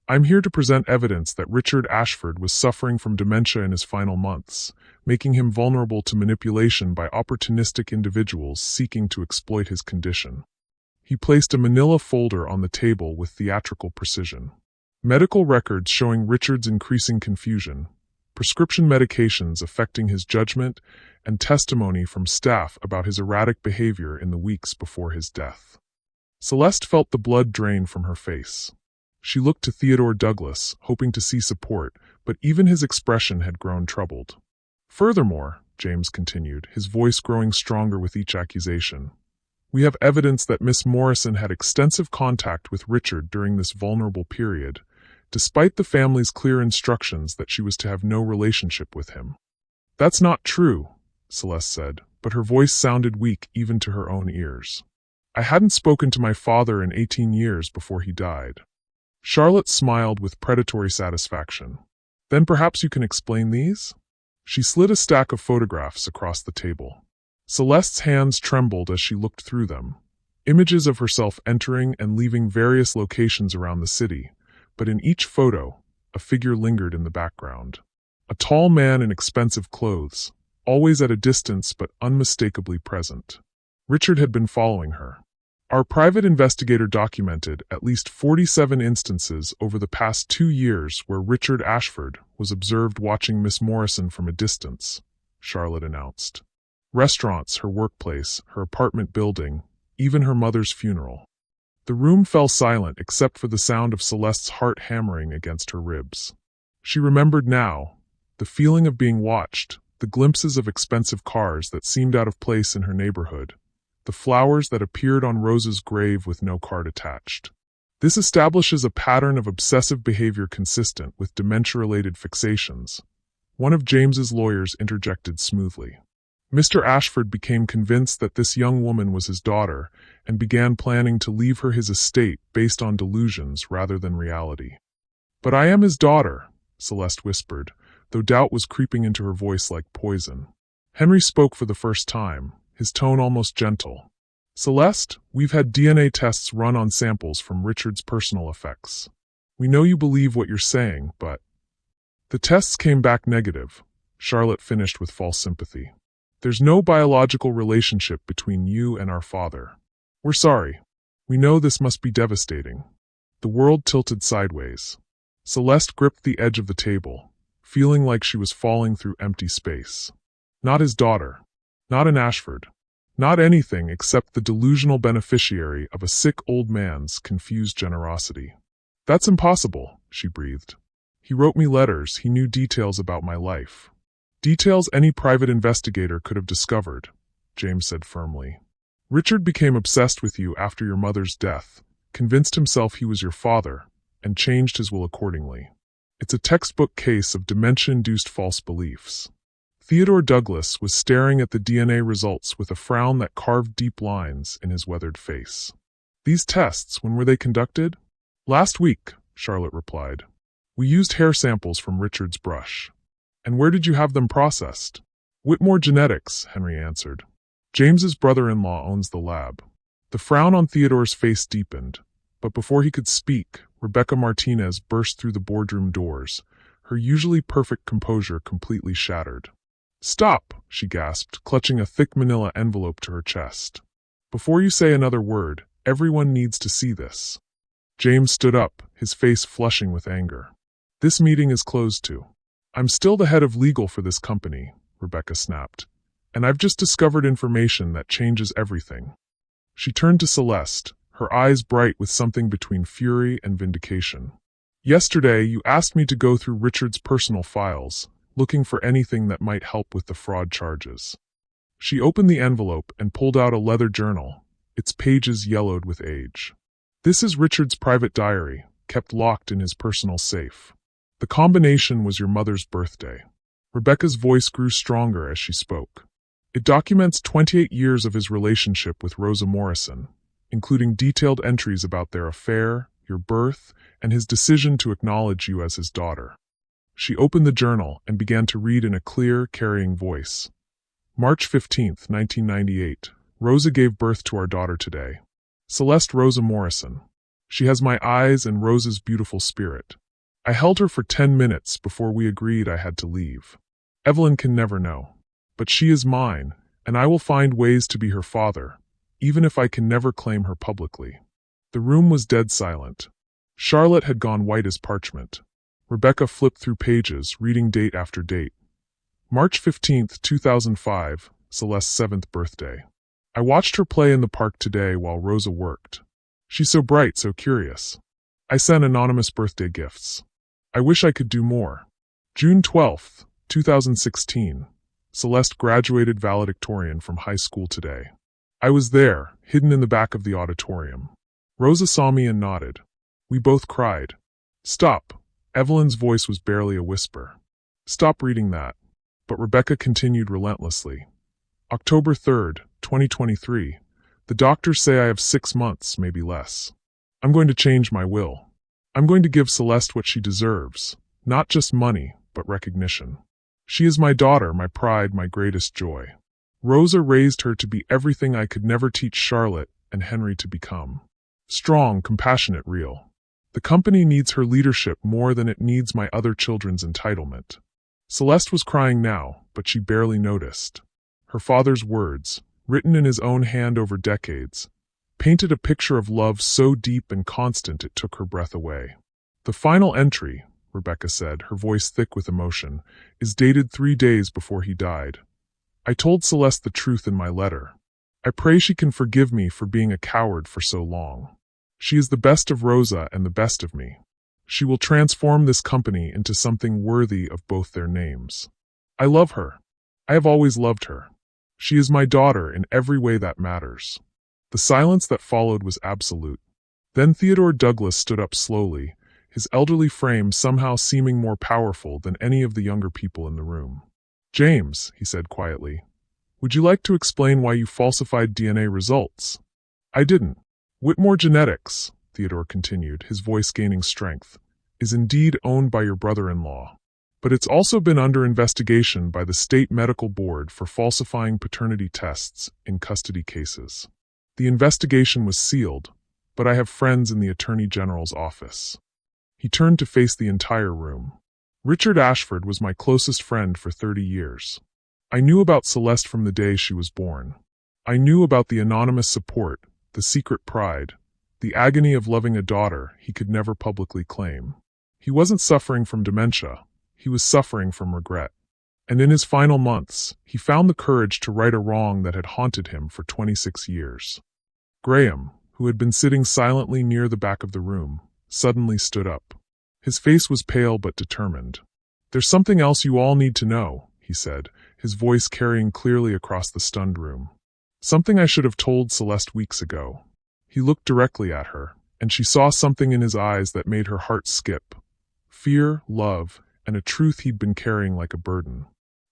I'm here to present evidence that Richard Ashford was suffering from dementia in his final months, making him vulnerable to manipulation by opportunistic individuals seeking to exploit his condition. He placed a manila folder on the table with theatrical precision. Medical records showing Richard's increasing confusion, prescription medications affecting his judgment, and testimony from staff about his erratic behavior in the weeks before his death. Celeste felt the blood drain from her face. She looked to Theodore Douglas, hoping to see support, but even his expression had grown troubled. Furthermore, James continued, his voice growing stronger with each accusation, we have evidence that Miss Morrison had extensive contact with Richard during this vulnerable period, despite the family's clear instructions that she was to have no relationship with him. That's not true, Celeste said, but her voice sounded weak even to her own ears. I hadn't spoken to my father in 18 years before he died. Charlotte smiled with predatory satisfaction. Then perhaps you can explain these? She slid a stack of photographs across the table. Celeste's hands trembled as she looked through them. Images of herself entering and leaving various locations around the city, but in each photo, a figure lingered in the background. A tall man in expensive clothes, always at a distance but unmistakably present. Richard had been following her. Our private investigator documented at least 47 instances over the past 2 years where Richard Ashford was observed watching Miss Morrison from a distance, Charlotte announced. Restaurants, her workplace, her apartment building, even her mother's funeral. The room fell silent except for the sound of Celeste's heart hammering against her ribs. She remembered now, the feeling of being watched, the glimpses of expensive cars that seemed out of place in her neighborhood, the flowers that appeared on Rosa's grave with no card attached. This establishes a pattern of obsessive behavior consistent with dementia-related fixations. One of James's lawyers interjected smoothly. Mr. Ashford became convinced that this young woman was his daughter and began planning to leave her his estate based on delusions rather than reality. "But I am his daughter," Celeste whispered, though doubt was creeping into her voice like poison. Henry spoke for the first time, his tone almost gentle. "Celeste, we've had DNA tests run on samples from Richard's personal effects. We know you believe what you're saying, but—" "The tests came back negative," Charlotte finished with false sympathy. "There's no biological relationship between you and our father. We're sorry. We know this must be devastating." The world tilted sideways. Celeste gripped the edge of the table, feeling like she was falling through empty space. Not his daughter. Not an Ashford. Not anything except the delusional beneficiary of a sick old man's confused generosity. "That's impossible," she breathed. "He wrote me letters, he knew details about my life." "Details any private investigator could have discovered," James said firmly. "Richard became obsessed with you after your mother's death, convinced himself he was your father, and changed his will accordingly. It's a textbook case of dementia-induced false beliefs." Theodore Douglas was staring at the DNA results with a frown that carved deep lines in his weathered face. "These tests, when were they conducted?" "Last week," Charlotte replied. "We used hair samples from Richard's brush." "And where did you have them processed?" "Whitmore Genetics," Henry answered. "James's brother-in-law owns the lab." The frown on Theodore's face deepened, but before he could speak, Rebecca Martinez burst through the boardroom doors, her usually perfect composure completely shattered. "Stop," she gasped, clutching a thick manila envelope to her chest. "Before you say another word, everyone needs to see this." James stood up, his face flushing with anger. "This meeting is closed to." "I'm still the head of legal for this company," Rebecca snapped, "and I've just discovered information that changes everything." She turned to Celeste, her eyes bright with something between fury and vindication. "Yesterday, you asked me to go through Richard's personal files, looking for anything that might help with the fraud charges." She opened the envelope and pulled out a leather journal, its pages yellowed with age. "This is Richard's private diary, kept locked in his personal safe. The combination was your mother's birthday." Rebecca's voice grew stronger as she spoke. "It documents 28 years of his relationship with Rosa Morrison, including detailed entries about their affair, your birth, and his decision to acknowledge you as his daughter." She opened the journal and began to read in a clear, carrying voice. "March 15th, 1998. Rosa gave birth to our daughter today. Celeste Rosa Morrison. She has my eyes and Rosa's beautiful spirit. I held her for 10 minutes before we agreed I had to leave. Evelyn can never know. But she is mine, and I will find ways to be her father, even if I can never claim her publicly." The room was dead silent. Charlotte had gone white as parchment. Rebecca flipped through pages, reading date after date. March 15th, 2005, Celeste's 7th birthday. I watched her play in the park today while Rosa worked. She's so bright, so curious. I sent anonymous birthday gifts. I wish I could do more. June 12th, 2016. Celeste graduated valedictorian from high school today. I was there, hidden in the back of the auditorium. Rosa saw me and nodded. We both cried. Stop. Evelyn's voice was barely a whisper. Stop reading that. But Rebecca continued relentlessly. October 3rd, 2023. The doctors say I have 6 months, maybe less. I'm going to change my will. I'm going to give Celeste what she deserves. Not just money, but recognition. She is my daughter, my pride, my greatest joy. Rosa raised her to be everything I could never teach Charlotte and Henry to become. Strong, compassionate, real. The company needs her leadership more than it needs my other children's entitlement. Celeste was crying now, but she barely noticed. Her father's words, written in his own hand over decades, painted a picture of love so deep and constant it took her breath away. The final entry, Rebecca said, her voice thick with emotion, is dated 3 days before he died. I told Celeste the truth in my letter. I pray she can forgive me for being a coward for so long. She is the best of Rosa and the best of me. She will transform this company into something worthy of both their names. I love her. I have always loved her. She is my daughter in every way that matters. The silence that followed was absolute. Then Theodore Douglas stood up slowly, his elderly frame somehow seeming more powerful than any of the younger people in the room. "James," he said quietly, "would you like to explain why you falsified DNA results?" "I didn't. Whitmore Genetics," Theodore continued, his voice gaining strength, "is indeed owned by your brother-in-law. But it's also been under investigation by the State Medical Board for falsifying paternity tests in custody cases. The investigation was sealed, but I have friends in the Attorney General's office." He turned to face the entire room. "Richard Ashford was my closest friend for 30 years. I knew about Celeste from the day she was born. I knew about the anonymous support, the secret pride, the agony of loving a daughter he could never publicly claim. He wasn't suffering from dementia. He was suffering from regret. And in his final months, he found the courage to right a wrong that had haunted him for 26 years. Graham, who had been sitting silently near the back of the room, suddenly stood up. His face was pale but determined. "There's something else you all need to know," he said, his voice carrying clearly across the stunned room. "Something I should have told Celeste weeks ago." He looked directly at her, and she saw something in his eyes that made her heart skip. Fear, love, and a truth he'd been carrying like a burden.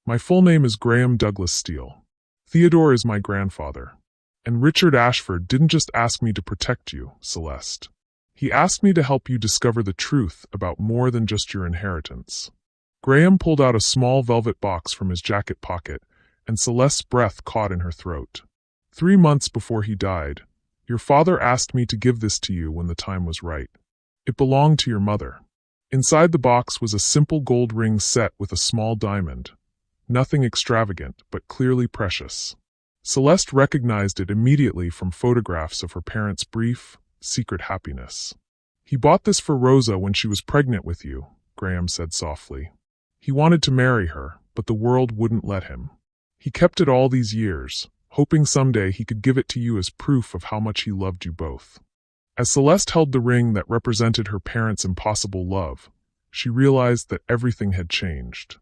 "My full name is Graham Douglas Steele. Theodore is my grandfather. And Richard Ashford didn't just ask me to protect you, Celeste. He asked me to help you discover the truth about more than just your inheritance." Graham pulled out a small velvet box from his jacket pocket, and Celeste's breath caught in her throat. "3 months before he died, your father asked me to give this to you when the time was right. It belonged to your mother." Inside the box was a simple gold ring set with a small diamond. Nothing extravagant, but clearly precious. Celeste recognized it immediately from photographs of her parents' brief, secret happiness. "He bought this for Rosa when she was pregnant with you," Graham said softly. "He wanted to marry her, but the world wouldn't let him. He kept it all these years, hoping someday he could give it to you as proof of how much he loved you both." As Celeste held the ring that represented her parents' impossible love, she realized that everything had changed.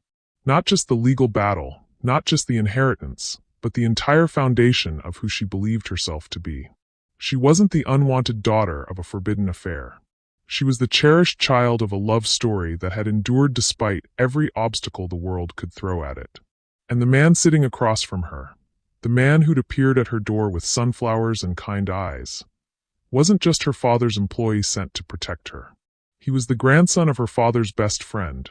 Not just the legal battle, not just the inheritance, but the entire foundation of who she believed herself to be. She wasn't the unwanted daughter of a forbidden affair. She was the cherished child of a love story that had endured despite every obstacle the world could throw at it. And the man sitting across from her, the man who'd appeared at her door with sunflowers and kind eyes, wasn't just her father's employee sent to protect her. He was the grandson of her father's best friend,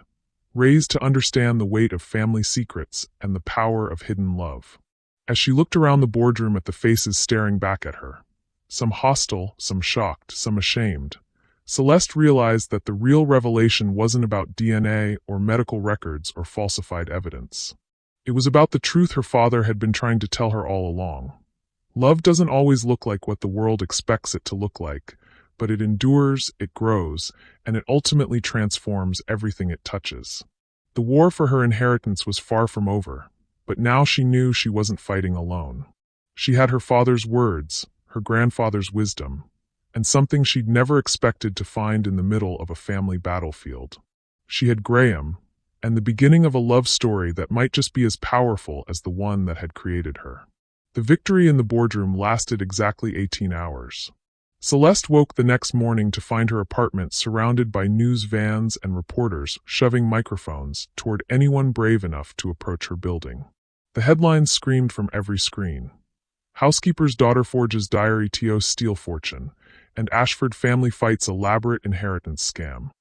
raised to understand the weight of family secrets and the power of hidden love. As she looked around the boardroom at the faces staring back at her, some hostile, some shocked, some ashamed, Celeste realized that the real revelation wasn't about DNA or medical records or falsified evidence. It was about the truth her father had been trying to tell her all along. Love doesn't always look like what the world expects it to look like, but it endures, it grows, and it ultimately transforms everything it touches. The war for her inheritance was far from over, but now she knew she wasn't fighting alone. She had her father's words, her grandfather's wisdom, and something she'd never expected to find in the middle of a family battlefield. She had Graham, and the beginning of a love story that might just be as powerful as the one that had created her. The victory in the boardroom lasted exactly 18 hours. Celeste woke the next morning to find her apartment surrounded by news vans and reporters shoving microphones toward anyone brave enough to approach her building. The headlines screamed from every screen. Housekeeper's daughter forges diary to steal fortune, and Ashford family fights elaborate inheritance scam.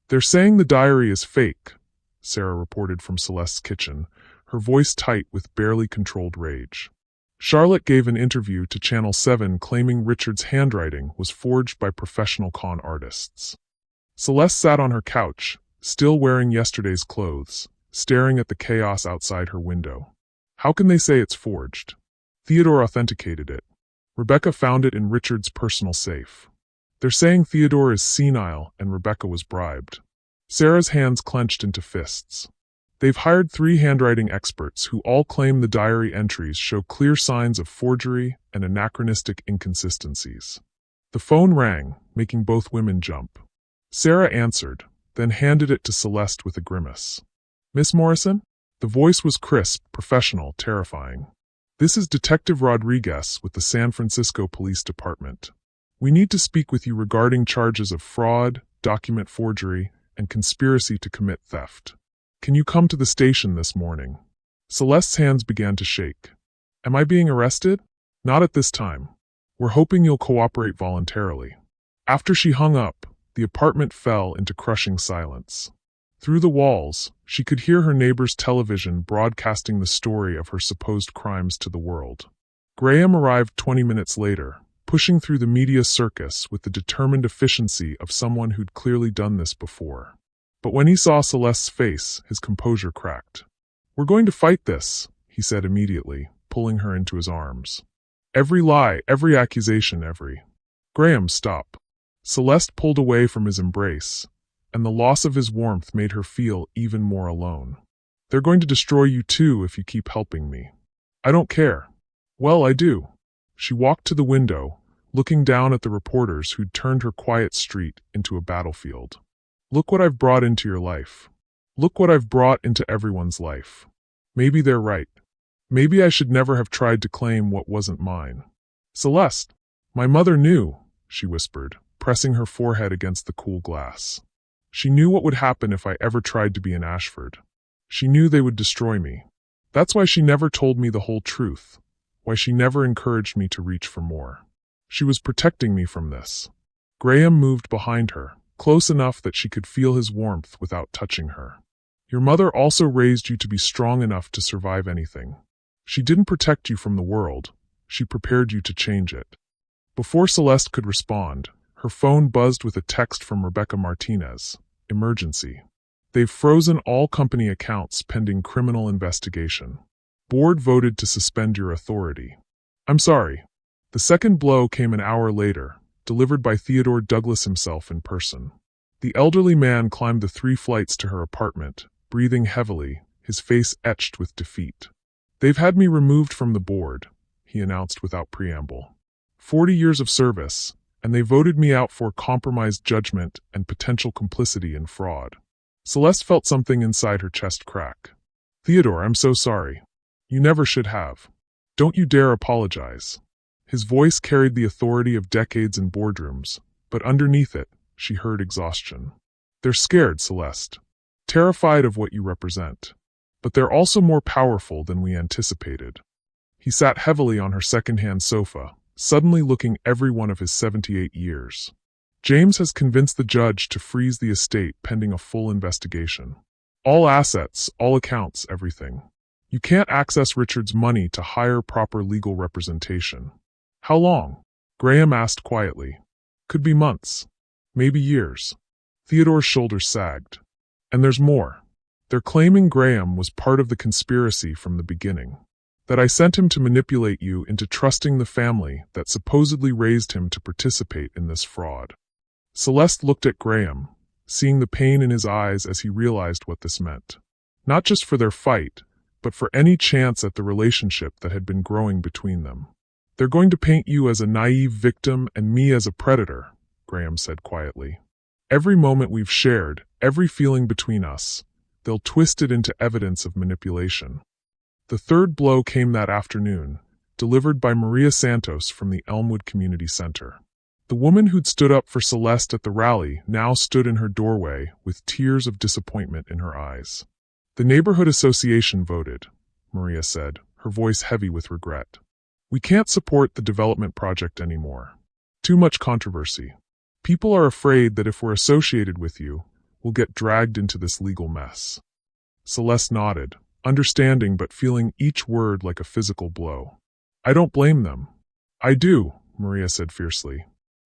"They're saying the diary is fake," Sarah reported from Celeste's kitchen, her voice tight with barely controlled rage. Charlotte gave an interview to Channel 7 claiming Richard's handwriting was forged by professional con artists. Celeste sat on her couch, still wearing yesterday's clothes, staring at the chaos outside her window. How can they say it's forged? Theodore authenticated it. Rebecca found it in Richard's personal safe. They're saying Theodore is senile and Rebecca was bribed. Sarah's hands clenched into fists. They've hired 3 handwriting experts who all claim the diary entries show clear signs of forgery and anachronistic inconsistencies. The phone rang, making both women jump. Sarah answered, then handed it to Celeste with a grimace. "Miss Morrison?" The voice was crisp, professional, terrifying. "This is Detective Rodriguez with the San Francisco Police Department. We need to speak with you regarding charges of fraud, document forgery, and conspiracy to commit theft. Can you come to the station this morning? Celeste's hands began to shake. Am I being arrested? Not at this time. We're hoping you'll cooperate voluntarily. After she hung up, the apartment fell into crushing silence. Through the walls, she could hear her neighbor's television broadcasting the story of her supposed crimes to the world. Graham arrived 20 minutes later, pushing through the media circus with the determined efficiency of someone who'd clearly done this before. But when he saw Celeste's face, his composure cracked. "We're going to fight this," he said immediately, pulling her into his arms. "Every lie, every accusation, every—" "Graham, stop." Celeste pulled away from his embrace, and the loss of his warmth made her feel even more alone. "They're going to destroy you too if you keep helping me." "I don't care." "Well, I do." She walked to the window, looking down at the reporters who'd turned her quiet street into a battlefield. "Look what I've brought into your life. Look what I've brought into everyone's life. Maybe they're right. Maybe I should never have tried to claim what wasn't mine." "Celeste, my mother knew," she whispered, pressing her forehead against the cool glass. "She knew what would happen if I ever tried to be in Ashford. She knew they would destroy me. That's why she never told me the whole truth, why she never encouraged me to reach for more. She was protecting me from this." Graham moved behind her, close enough that she could feel his warmth without touching her. "Your mother also raised you to be strong enough to survive anything. She didn't protect you from the world, she prepared you to change it." Before Celeste could respond, her phone buzzed with a text from Rebecca Martinez. "Emergency. They've frozen all company accounts pending criminal investigation. Board voted to suspend your authority." "I'm sorry." The second blow came an hour later, delivered by Theodore Douglas himself in person. The elderly man climbed the 3 flights to her apartment, breathing heavily, his face etched with defeat. "They've had me removed from the board," he announced without preamble. 40 years of service, and they voted me out for compromised judgment and potential complicity in fraud." Celeste felt something inside her chest crack. "Theodore, I'm so sorry. You never should have. Don't you dare apologize." His voice carried the authority of decades in boardrooms, but underneath it, she heard exhaustion. "They're scared, Celeste. Terrified of what you represent. But they're also more powerful than we anticipated." He sat heavily on her second-hand sofa, suddenly looking every one of his 78 years. "James has convinced the judge to freeze the estate pending a full investigation. All assets, all accounts, everything. You can't access Richard's money to hire proper legal representation." "How long?" Graham asked quietly. "Could be months. Maybe years." Theodore's shoulders sagged. "And there's more. They're claiming Graham was part of the conspiracy from the beginning. That I sent him to manipulate you into trusting the family that supposedly raised him to participate in this fraud." Celeste looked at Graham, seeing the pain in his eyes as he realized what this meant. Not just for their fight, but for any chance at the relationship that had been growing between them. "They're going to paint you as a naive victim and me as a predator," Graham said quietly. "Every moment we've shared, every feeling between us, they'll twist it into evidence of manipulation." The third blow came that afternoon, delivered by Maria Santos from the Elmwood Community Center. The woman who'd stood up for Celeste at the rally now stood in her doorway with tears of disappointment in her eyes. "The neighborhood association voted," Maria said, her voice heavy with regret. "We can't support the development project anymore. Too much controversy. People are afraid that if we're associated with you, we'll get dragged into this legal mess." Celeste nodded, understanding but feeling each word like a physical blow. "I don't blame them." "I do," Maria said fiercely.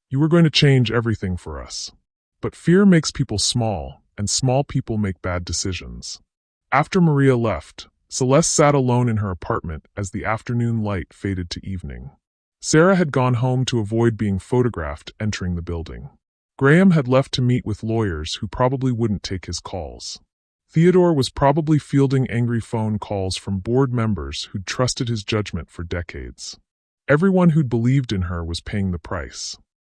"You were going to change everything for us. But fear makes people small, and small people make bad decisions." After Maria left, Celeste sat alone in her apartment as the afternoon light faded to evening. Sarah had gone home to avoid being photographed entering the building. Graham had left to meet with lawyers who probably wouldn't take his calls. Theodore was probably fielding angry phone calls from board members who'd trusted his judgment for decades. Everyone who'd believed in her was paying the price.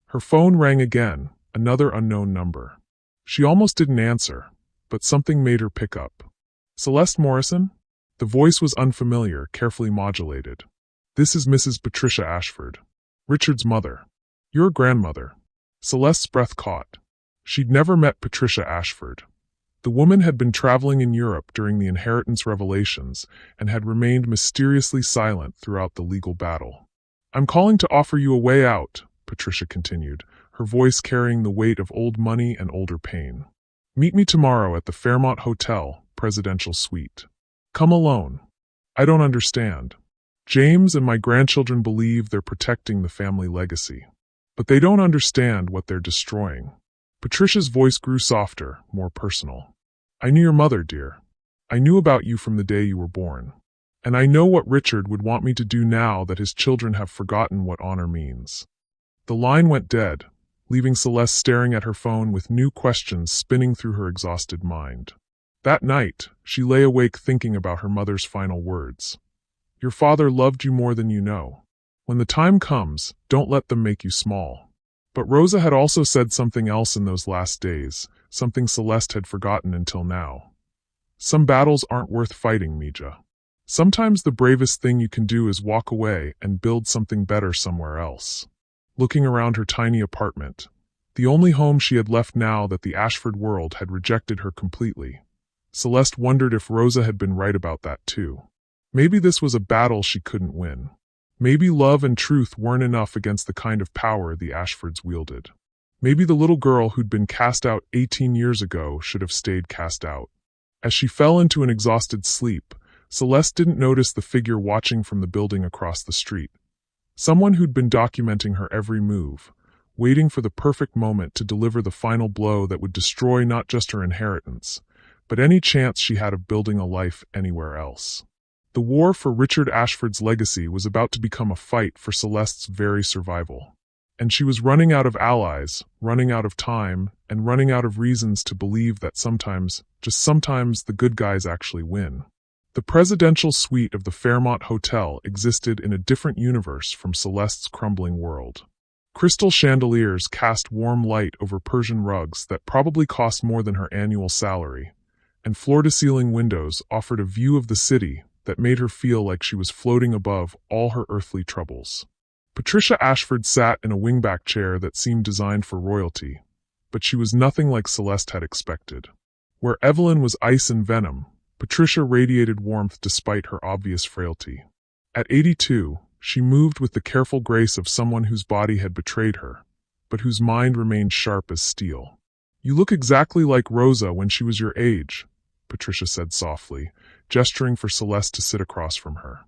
Her phone rang again, another unknown number. She almost didn't answer, but something made her pick up. "Celeste Morrison?" The voice was unfamiliar, carefully modulated. "This is Mrs. Patricia Ashford, Richard's mother. Your grandmother." Celeste's breath caught. She'd never met Patricia Ashford. The woman had been traveling in Europe during the inheritance revelations and had remained mysteriously silent throughout the legal battle. "I'm calling to offer you a way out," Patricia continued, her voice carrying the weight of old money and older pain. "Meet me tomorrow at the Fairmont Hotel, Presidential Suite. Come alone. I don't understand. James and my grandchildren believe they're protecting the family legacy. But they don't understand what they're destroying." Patricia's voice grew softer, more personal. "I knew your mother, dear. I knew about you from the day you were born. And I know what Richard would want me to do now that his children have forgotten what honor means." The line went dead, leaving Celeste staring at her phone with new questions spinning through her exhausted mind. That night, she lay awake thinking about her mother's final words. "Your father loved you more than you know. When the time comes, don't let them make you small." But Rosa had also said something else in those last days, something Celeste had forgotten until now. "Some battles aren't worth fighting, Mija. Sometimes the bravest thing you can do is walk away and build something better somewhere else." Looking around her tiny apartment, the only home she had left now that the Ashford world had rejected her completely, Celeste wondered if Rosa had been right about that too. Maybe this was a battle she couldn't win. Maybe love and truth weren't enough against the kind of power the Ashfords wielded. Maybe the little girl who'd been cast out 18 years ago should have stayed cast out. As she fell into an exhausted sleep, Celeste didn't notice the figure watching from the building across the street. Someone who'd been documenting her every move, waiting for the perfect moment to deliver the final blow that would destroy not just her inheritance, but any chance she had of building a life anywhere else. The war for Richard Ashford's legacy was about to become a fight for Celeste's very survival. And she was running out of allies, running out of time, and running out of reasons to believe that sometimes, just sometimes, the good guys actually win. The presidential suite of the Fairmont Hotel existed in a different universe from Celeste's crumbling world. Crystal chandeliers cast warm light over Persian rugs that probably cost more than her annual salary, and floor-to-ceiling windows offered a view of the city that made her feel like she was floating above all her earthly troubles. Patricia Ashford sat in a wingback chair that seemed designed for royalty, but she was nothing like Celeste had expected. Where Evelyn was ice and venom, Patricia radiated warmth despite her obvious frailty. At 82, she moved with the careful grace of someone whose body had betrayed her, but whose mind remained sharp as steel. "You look exactly like Rosa when she was your age," Patricia said softly, gesturing for Celeste to sit across from her.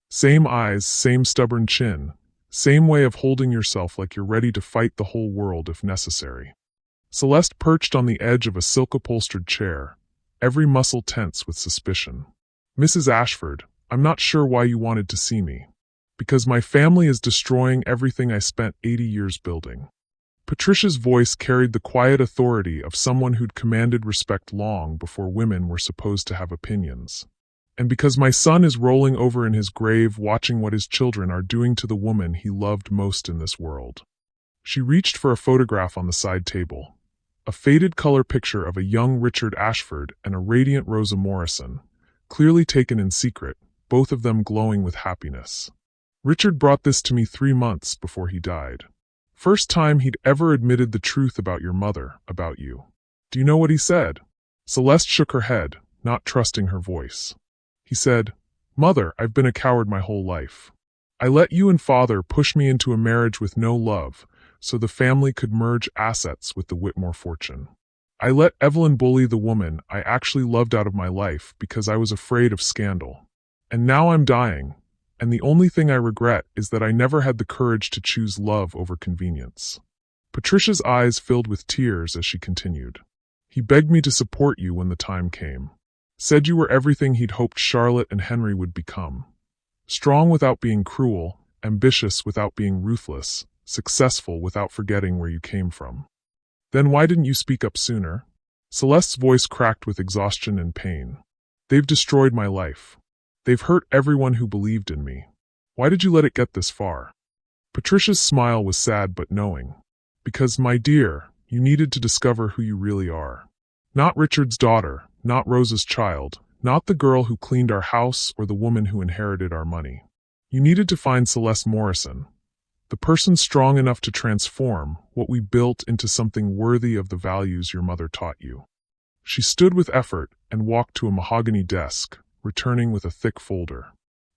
"Same eyes, same stubborn chin, same way of holding yourself like you're ready to fight the whole world if necessary." Celeste perched on the edge of a silk-upholstered chair, every muscle tense with suspicion. "Mrs. Ashford, I'm not sure why you wanted to see me. Because my family is destroying everything I spent 80 years building." Patricia's voice carried the quiet authority of someone who'd commanded respect long before women were supposed to have opinions. "And because my son is rolling over in his grave watching what his children are doing to the woman he loved most in this world." She reached for a photograph on the side table. A faded color picture of a young Richard Ashford and a radiant Rosa Morrison, clearly taken in secret, both of them glowing with happiness. "Richard brought this to me 3 months before he died. First time he'd ever admitted the truth about your mother, about you. Do you know what he said?" Celeste shook her head, not trusting her voice. "He said, 'Mother, I've been a coward my whole life. I let you and Father push me into a marriage with no love, so the family could merge assets with the Whitmore fortune. I let Evelyn bully the woman I actually loved out of my life because I was afraid of scandal. And now I'm dying. And the only thing I regret is that I never had the courage to choose love over convenience.'" Patricia's eyes filled with tears as she continued. "He begged me to support you when the time came. Said you were everything he'd hoped Charlotte and Henry would become. Strong without being cruel, ambitious without being ruthless, successful without forgetting where you came from. Then why didn't you speak up sooner?" Celeste's voice cracked with exhaustion and pain. "They've destroyed my life. They've hurt everyone who believed in me. Why did you let it get this far?" Patricia's smile was sad but knowing. "Because, my dear, you needed to discover who you really are. Not Richard's daughter, not Rosa's child, not the girl who cleaned our house or the woman who inherited our money. You needed to find Celeste Morrison, the The person strong enough to transform what we built into something worthy of the values your mother taught you. She stood with effort and walked to a mahogany desk, returning with a thick folder.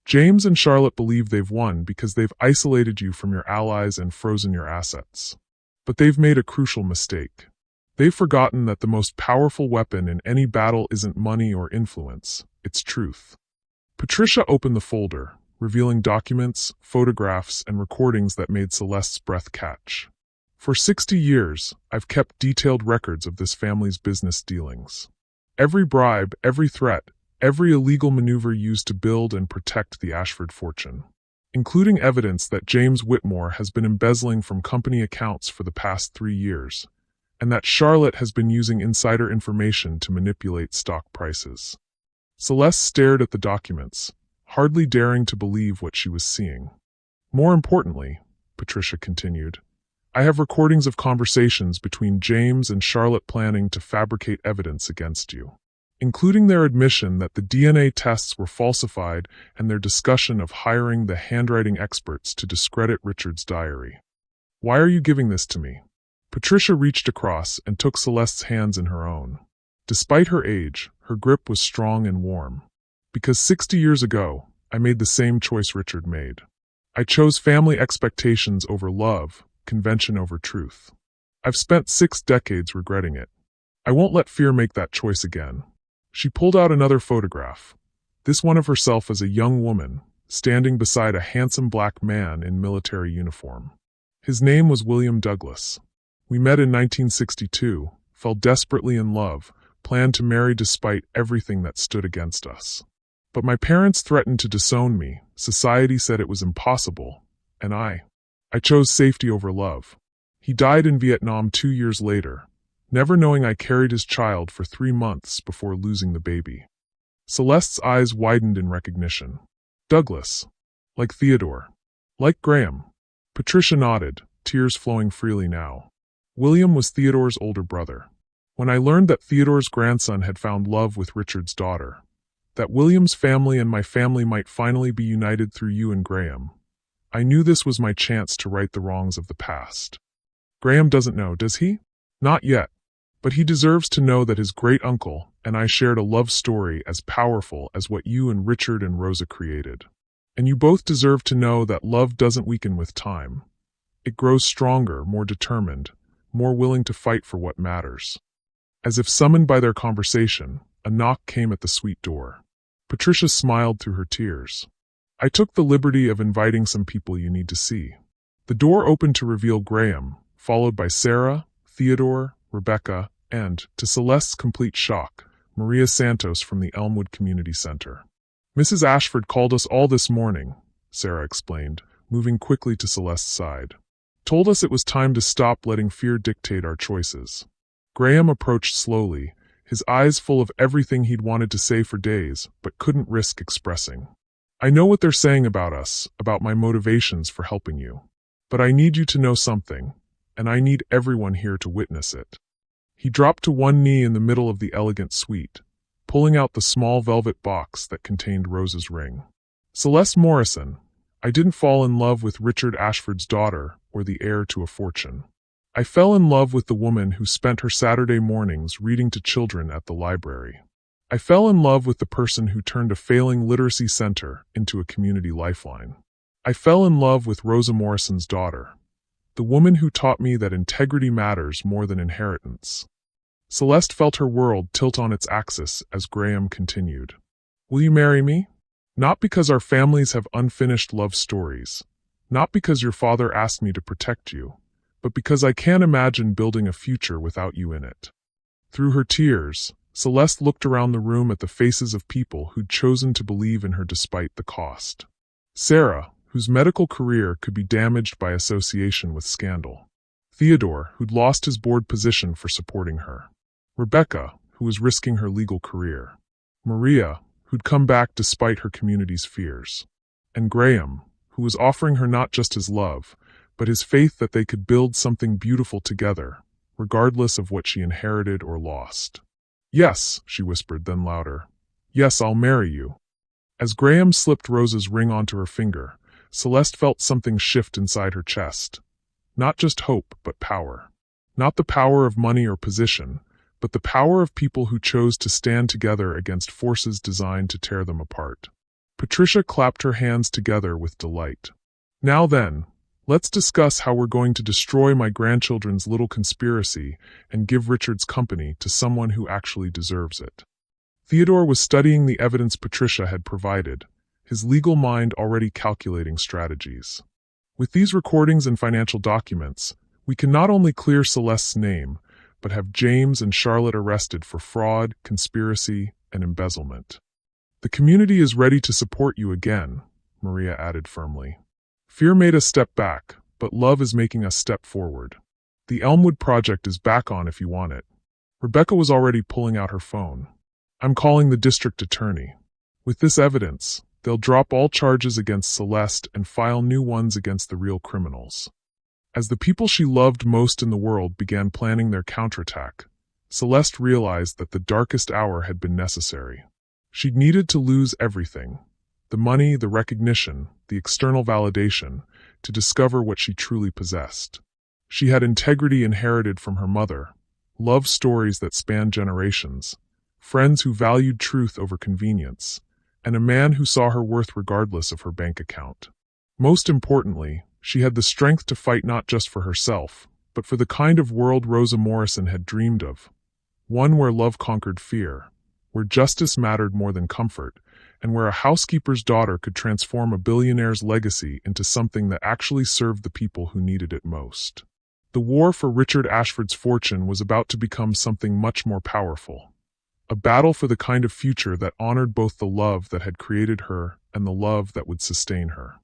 James and Charlotte believe they've won because they've isolated you from your allies and frozen your assets. But they've made a crucial mistake. They've forgotten that the most powerful weapon in any battle isn't money or influence, it's truth. Patricia opened the folder, revealing documents, photographs, and recordings that made Celeste's breath catch. For 60 years, I've kept detailed records of this family's business dealings. Every bribe, every threat, every illegal maneuver used to build and protect the Ashford fortune, including evidence that James Whitmore has been embezzling from company accounts for the past 3 years, and that Charlotte has been using insider information to manipulate stock prices. Celeste stared at the documents, hardly daring to believe what she was seeing. More importantly, Patricia continued, I have recordings of conversations between James and Charlotte planning to fabricate evidence against you, including their admission that the DNA tests were falsified and their discussion of hiring the handwriting experts to discredit Richard's diary. Why are you giving this to me? Patricia reached across and took Celeste's hands in her own. Despite her age, her grip was strong and warm. Because 60 years ago, I made the same choice Richard made. I chose family expectations over love, convention over truth. I've spent 6 decades regretting it. I won't let fear make that choice again. She pulled out another photograph, this one of herself as a young woman, standing beside a handsome black man in military uniform. His name was William Douglas. We met in 1962, fell desperately in love, planned to marry despite everything that stood against us. But my parents threatened to disown me, society said it was impossible, and I chose safety over love. He died in Vietnam 2 years later, never knowing I carried his child for 3 months before losing the baby. Celeste's eyes widened in recognition. Douglas. Like Theodore. Like Graham. Patricia nodded, tears flowing freely now. William was Theodore's older brother. When I learned that Theodore's grandson had found love with Richard's daughter, that William's family and my family might finally be united through you and Graham, I knew this was my chance to right the wrongs of the past. Graham doesn't know, does he? Not yet. But he deserves to know that his great-uncle and I shared a love story as powerful as what you and Richard and Rosa created. And you both deserve to know that love doesn't weaken with time. It grows stronger, more determined, more willing to fight for what matters. As if summoned by their conversation, a knock came at the suite door. Patricia smiled through her tears. I took the liberty of inviting some people you need to see. The door opened to reveal Graham, followed by Sarah, Theodore, Rebecca, and, to Celeste's complete shock, Maria Santos from the Elmwood Community Center. Mrs. Ashford called us all this morning, Sarah explained, moving quickly to Celeste's side. Told us it was time to stop letting fear dictate our choices. Graham approached slowly, his eyes full of everything he'd wanted to say for days, but couldn't risk expressing. I know what they're saying about us, about my motivations for helping you. But I need you to know something, and I need everyone here to witness it. He dropped to one knee in the middle of the elegant suite, pulling out the small velvet box that contained Rosa's ring. Celeste Morrison, I didn't fall in love with Richard Ashford's daughter or the heir to a fortune. I fell in love with the woman who spent her Saturday mornings reading to children at the library. I fell in love with the person who turned a failing literacy center into a community lifeline. I fell in love with Rosa Morrison's daughter, the woman who taught me that integrity matters more than inheritance. Celeste felt her world tilt on its axis as Graham continued. Will you marry me? Not because our families have unfinished love stories, not because your father asked me to protect you, but because I can't imagine building a future without you in it. Through her tears, Celeste looked around the room at the faces of people who'd chosen to believe in her despite the cost. Sarah, whose medical career could be damaged by association with scandal. Theodore, who'd lost his board position for supporting her. Rebecca, who was risking her legal career. Maria, who'd come back despite her community's fears. And Graham, who was offering her not just his love, but his faith that they could build something beautiful together, regardless of what she inherited or lost. Yes, she whispered, then louder. Yes, I'll marry you. As Graham slipped Rosa's ring onto her finger, Celeste felt something shift inside her chest. Not just hope, but power. Not the power of money or position, but the power of people who chose to stand together against forces designed to tear them apart. Patricia clapped her hands together with delight. Now then, let's discuss how we're going to destroy my grandchildren's little conspiracy and give Richard's company to someone who actually deserves it. Theodore was studying the evidence Patricia had provided, his legal mind already calculating strategies. With these recordings and financial documents, we can not only clear Celeste's name, but have James and Charlotte arrested for fraud, conspiracy, and embezzlement. The community is ready to support you again, Maria added firmly. Fear made us step back, but love is making us step forward. The Elmwood Project is back on if you want it. Rebecca was already pulling out her phone. I'm calling the district attorney. With this evidence, they'll drop all charges against Celeste and file new ones against the real criminals. As the people she loved most in the world began planning their counterattack, Celeste realized that the darkest hour had been necessary. She'd needed to lose everything, the money, the recognition, the external validation, to discover what she truly possessed. She had integrity inherited from her mother, love stories that spanned generations, friends who valued truth over convenience, and a man who saw her worth regardless of her bank account. Most importantly, she had the strength to fight not just for herself, but for the kind of world Rosa Morrison had dreamed of. One where love conquered fear, where justice mattered more than comfort, and where a housekeeper's daughter could transform a billionaire's legacy into something that actually served the people who needed it most. The war for Richard Ashford's fortune was about to become something much more powerful. A battle for the kind of future that honored both the love that had created her and the love that would sustain her.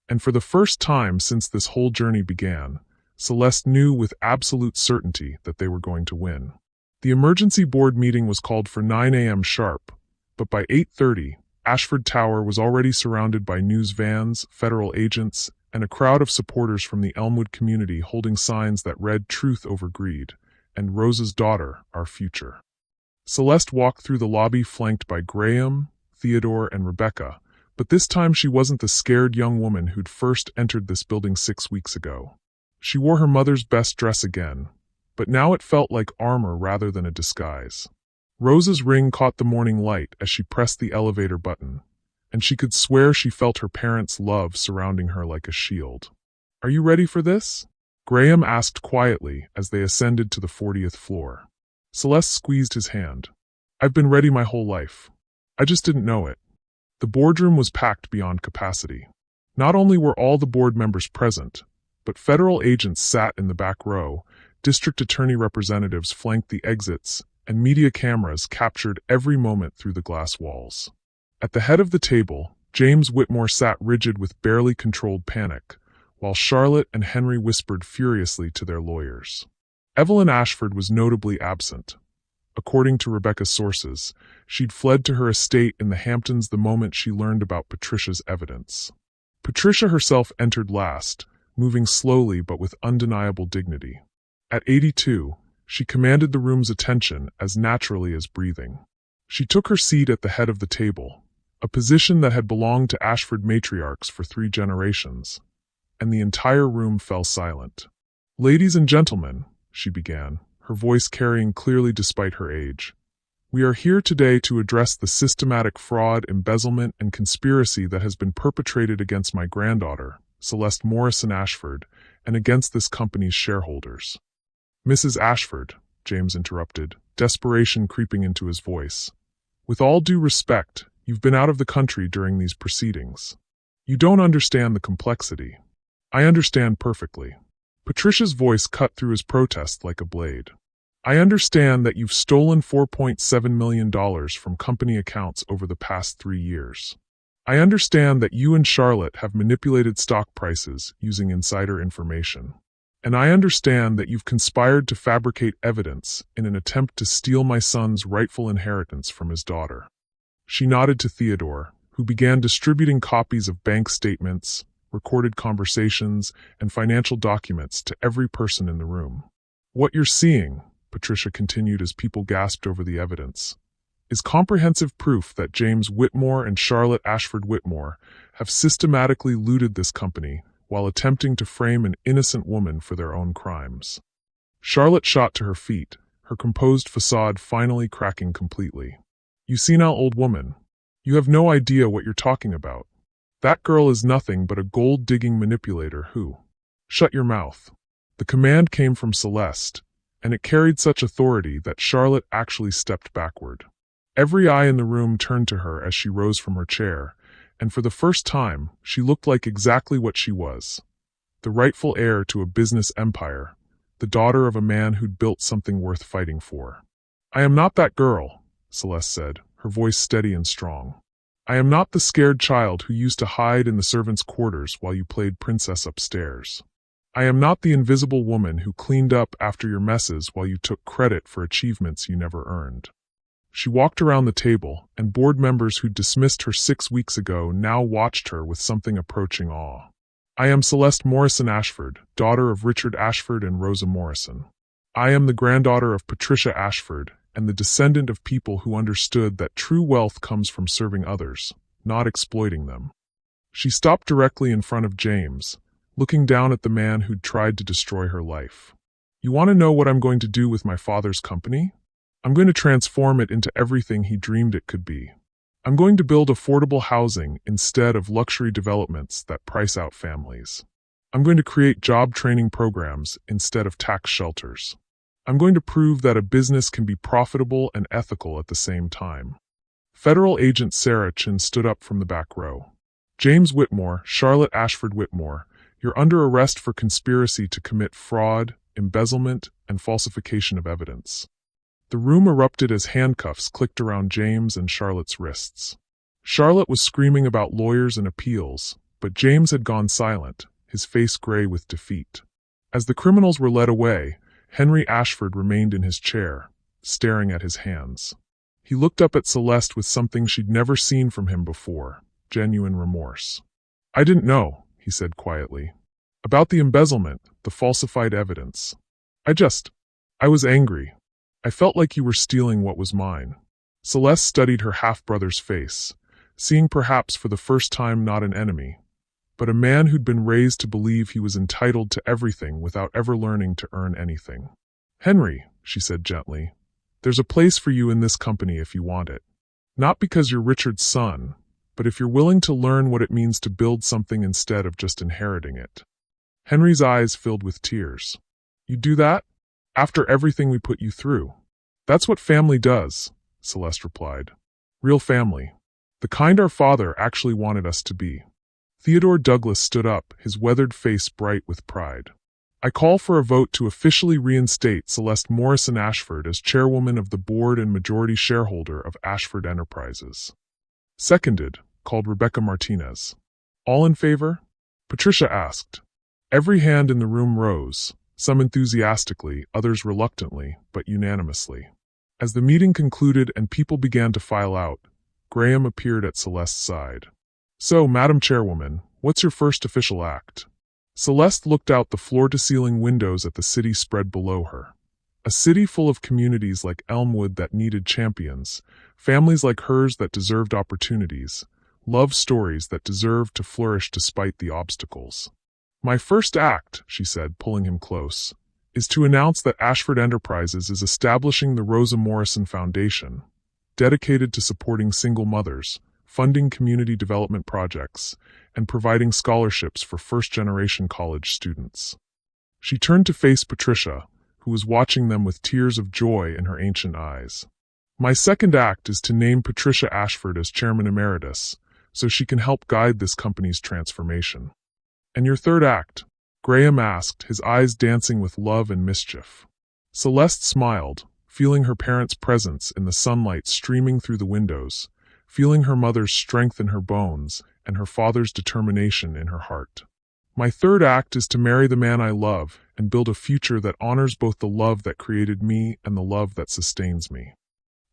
And for the first time since this whole journey began, Celeste knew with absolute certainty that they were going to win. The emergency board meeting was called for 9 a.m. sharp, but by 8:30, Ashford Tower was already surrounded by news vans, federal agents, and a crowd of supporters from the Elmwood community holding signs that read "Truth over Greed" and "Rosa's daughter, our future." Celeste walked through the lobby flanked by Graham, Theodore, and Rebecca, but this time she wasn't the scared young woman who'd first entered this building 6 weeks ago. She wore her mother's best dress again, but now it felt like armor rather than a disguise. Rosa's ring caught the morning light as she pressed the elevator button, and she could swear she felt her parents' love surrounding her like a shield. "Are you ready for this?" Graham asked quietly as they ascended to the 40th floor. Celeste squeezed his hand. "I've been ready my whole life. I just didn't know it." The boardroom was packed beyond capacity. Not only were all the board members present, but federal agents sat in the back row, district attorney representatives flanked the exits, and media cameras captured every moment through the glass walls. At the head of the table, James Whitmore sat rigid with barely controlled panic, while Charlotte and Henry whispered furiously to their lawyers. Evelyn Ashford was notably absent. According to Rebecca's sources, she'd fled to her estate in the Hamptons the moment she learned about Patricia's evidence. Patricia herself entered last, moving slowly but with undeniable dignity. At 82, she commanded the room's attention as naturally as breathing. She took her seat at the head of the table, a position that had belonged to Ashford matriarchs for 3 generations, and the entire room fell silent. "Ladies and gentlemen," she began, her voice carrying clearly despite her age, "we are here today to address the systematic fraud, embezzlement, and conspiracy that has been perpetrated against my granddaughter, Celeste Morrison Ashford, and against this company's shareholders." "Mrs. Ashford," James interrupted, desperation creeping into his voice, "with all due respect, you've been out of the country during these proceedings. You don't understand the complexity." "I understand perfectly." Patricia's voice cut through his protest like a blade. "I understand that you've stolen $4.7 million from company accounts over the past 3 years. I understand that you and Charlotte have manipulated stock prices using insider information. And I understand that you've conspired to fabricate evidence in an attempt to steal my son's rightful inheritance from his daughter." She nodded to Theodore, who began distributing copies of bank statements, recorded conversations, and financial documents to every person in the room. "What you're seeing," Patricia continued as people gasped over the evidence, "is comprehensive proof that James Whitmore and Charlotte Ashford Whitmore have systematically looted this company while attempting to frame an innocent woman for their own crimes. Charlotte shot to her feet, her composed facade finally cracking completely. "You senile old woman. You have no idea what you're talking about. That girl is nothing but a gold-digging manipulator who—" "Shut your mouth." The command came from Celeste, and it carried such authority that Charlotte actually stepped backward. Every eye in the room turned to her as she rose from her chair, and for the first time, she looked like exactly what she was: the rightful heir to a business empire, the daughter of a man who'd built something worth fighting for. "I am not that girl," Celeste said, her voice steady and strong. "I am not the scared child who used to hide in the servants' quarters while you played princess upstairs. I am not the invisible woman who cleaned up after your messes while you took credit for achievements you never earned." She walked around the table, and board members who dismissed her 6 weeks ago now watched her with something approaching awe. "I am Celeste Morrison Ashford, daughter of Richard Ashford and Rosa Morrison. I am the granddaughter of Patricia Ashford, and the descendant of people who understood that true wealth comes from serving others, not exploiting them." She stopped directly in front of James, looking down at the man who'd tried to destroy her life. "You want to know what I'm going to do with my father's company? I'm going to transform it into everything he dreamed it could be. I'm going to build affordable housing instead of luxury developments that price out families. I'm going to create job training programs instead of tax shelters. I'm going to prove that a business can be profitable and ethical at the same time." Federal Agent Sarah Chin stood up from the back row. "James Whitmore, Charlotte Ashford Whitmore, you're under arrest for conspiracy to commit fraud, embezzlement, and falsification of evidence." The room erupted as handcuffs clicked around James and Charlotte's wrists. Charlotte was screaming about lawyers and appeals, but James had gone silent, his face gray with defeat. As the criminals were led away, Henry Ashford remained in his chair, staring at his hands. He looked up at Celeste with something she'd never seen from him before: genuine remorse. "I didn't know," he said quietly, "about the embezzlement, the falsified evidence. I was angry. I felt like you were stealing what was mine." Celeste studied her half-brother's face, seeing perhaps for the first time not an enemy, but a man who'd been raised to believe he was entitled to everything without ever learning to earn anything. "Henry," she said gently, "there's a place for you in this company if you want it. Not because you're Richard's son, but if you're willing to learn what it means to build something instead of just inheriting it." Henry's eyes filled with tears. "You do that? After everything we put you through?" "That's what family does," Celeste replied. "Real family. The kind our father actually wanted us to be." Theodore Douglas stood up, his weathered face bright with pride. "I call for a vote to officially reinstate Celeste Morrison Ashford as chairwoman of the board and majority shareholder of Ashford Enterprises." "Seconded," called Rebecca Martinez. "All in favor?" Patricia asked. Every hand in the room rose, some enthusiastically, others reluctantly, but unanimously. As the meeting concluded and people began to file out, Graham appeared at Celeste's side. "So, Madam Chairwoman, what's your first official act?" Celeste looked out the floor-to-ceiling windows at the city spread below her. A city full of communities like Elmwood that needed champions, families like hers that deserved opportunities, love stories that deserved to flourish despite the obstacles. "My first act," she said, pulling him close, "is to announce that Ashford Enterprises is establishing the Rosa Morrison Foundation, dedicated to supporting single mothers, funding community development projects, and providing scholarships for first-generation college students." She turned to face Patricia, who was watching them with tears of joy in her ancient eyes. "My second act is to name Patricia Ashford as Chairman Emeritus, so she can help guide this company's transformation." "And your third act?" Graham asked, his eyes dancing with love and mischief. Celeste smiled, feeling her parents' presence in the sunlight streaming through the windows, feeling her mother's strength in her bones and her father's determination in her heart. "My third act is to marry the man I love and build a future that honors both the love that created me and the love that sustains me."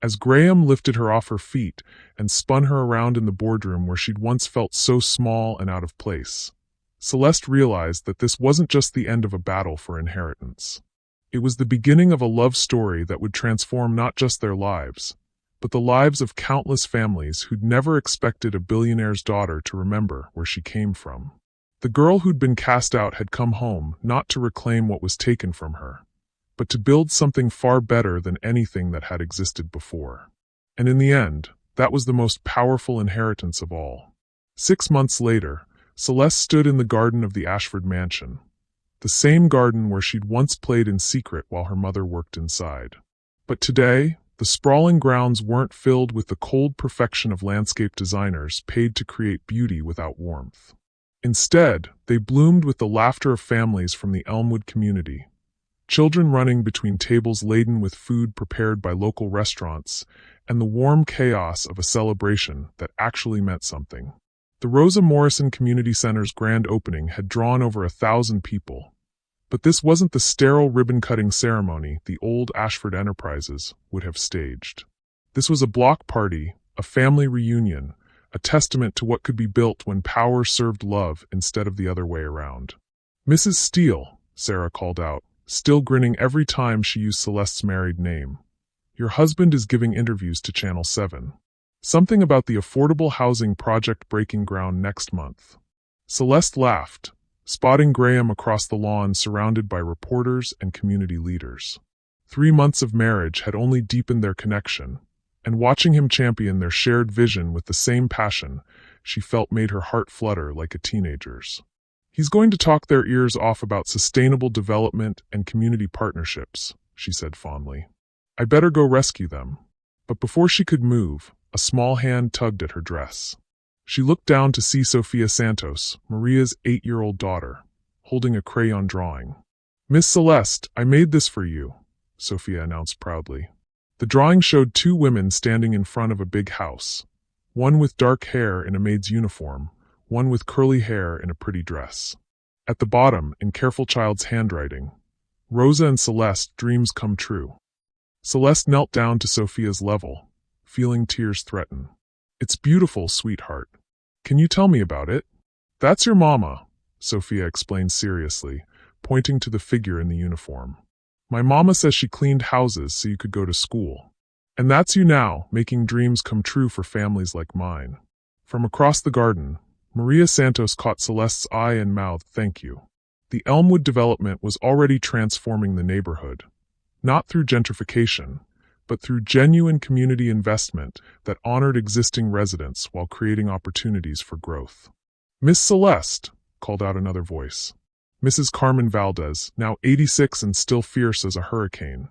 As Graham lifted her off her feet and spun her around in the boardroom where she'd once felt so small and out of place, Celeste realized that this wasn't just the end of a battle for inheritance. It was the beginning of a love story that would transform not just their lives, but the lives of countless families who'd never expected a billionaire's daughter to remember where she came from. The girl who'd been cast out had come home not to reclaim what was taken from her, but to build something far better than anything that had existed before. And in the end, that was the most powerful inheritance of all. 6 months later, Celeste stood in the garden of the Ashford mansion, the same garden where she'd once played in secret while her mother worked inside. But today, the sprawling grounds weren't filled with the cold perfection of landscape designers paid to create beauty without warmth. Instead, they bloomed with the laughter of families from the Elmwood community, children running between tables laden with food prepared by local restaurants, and the warm chaos of a celebration that actually meant something. The Rosa Morrison Community Center's grand opening had drawn over 1,000 people, but this wasn't the sterile ribbon-cutting ceremony the old Ashford Enterprises would have staged. This was a block party, a family reunion, a testament to what could be built when power served love instead of the other way around. "Mrs. Steele," Sarah called out, still grinning every time she used Celeste's married name. "Your husband is giving interviews to Channel 7. Something about the affordable housing project breaking ground next month." Celeste laughed, spotting Graham across the lawn surrounded by reporters and community leaders. 3 months of marriage had only deepened their connection, and watching him champion their shared vision with the same passion she felt made her heart flutter like a teenager's. "He's going to talk their ears off about sustainable development and community partnerships," she said fondly. "I better go rescue them." But before she could move, a small hand tugged at her dress. She looked down to see Sophia Santos, Maria's 8-year-old daughter, holding a crayon drawing. "Miss Celeste, I made this for you," Sophia announced proudly. The drawing showed 2 women standing in front of a big house, one with dark hair in a maid's uniform, one with curly hair in a pretty dress. At the bottom, in careful child's handwriting, "Rosa and Celeste, dreams come true." Celeste knelt down to Sophia's level, feeling tears threaten. "It's beautiful, sweetheart. Can you tell me about it?" "That's your mama," Sophia explained seriously, pointing to the figure in the uniform. "My mama says she cleaned houses so you could go to school. And that's you now, making dreams come true for families like mine." From across the garden, Maria Santos caught Celeste's eye and mouthed, "Thank you." The Elmwood development was already transforming the neighborhood, not through gentrification, but through genuine community investment that honored existing residents while creating opportunities for growth. "Miss Celeste," called out another voice. Mrs. Carmen Valdez, now 86 and still fierce as a hurricane,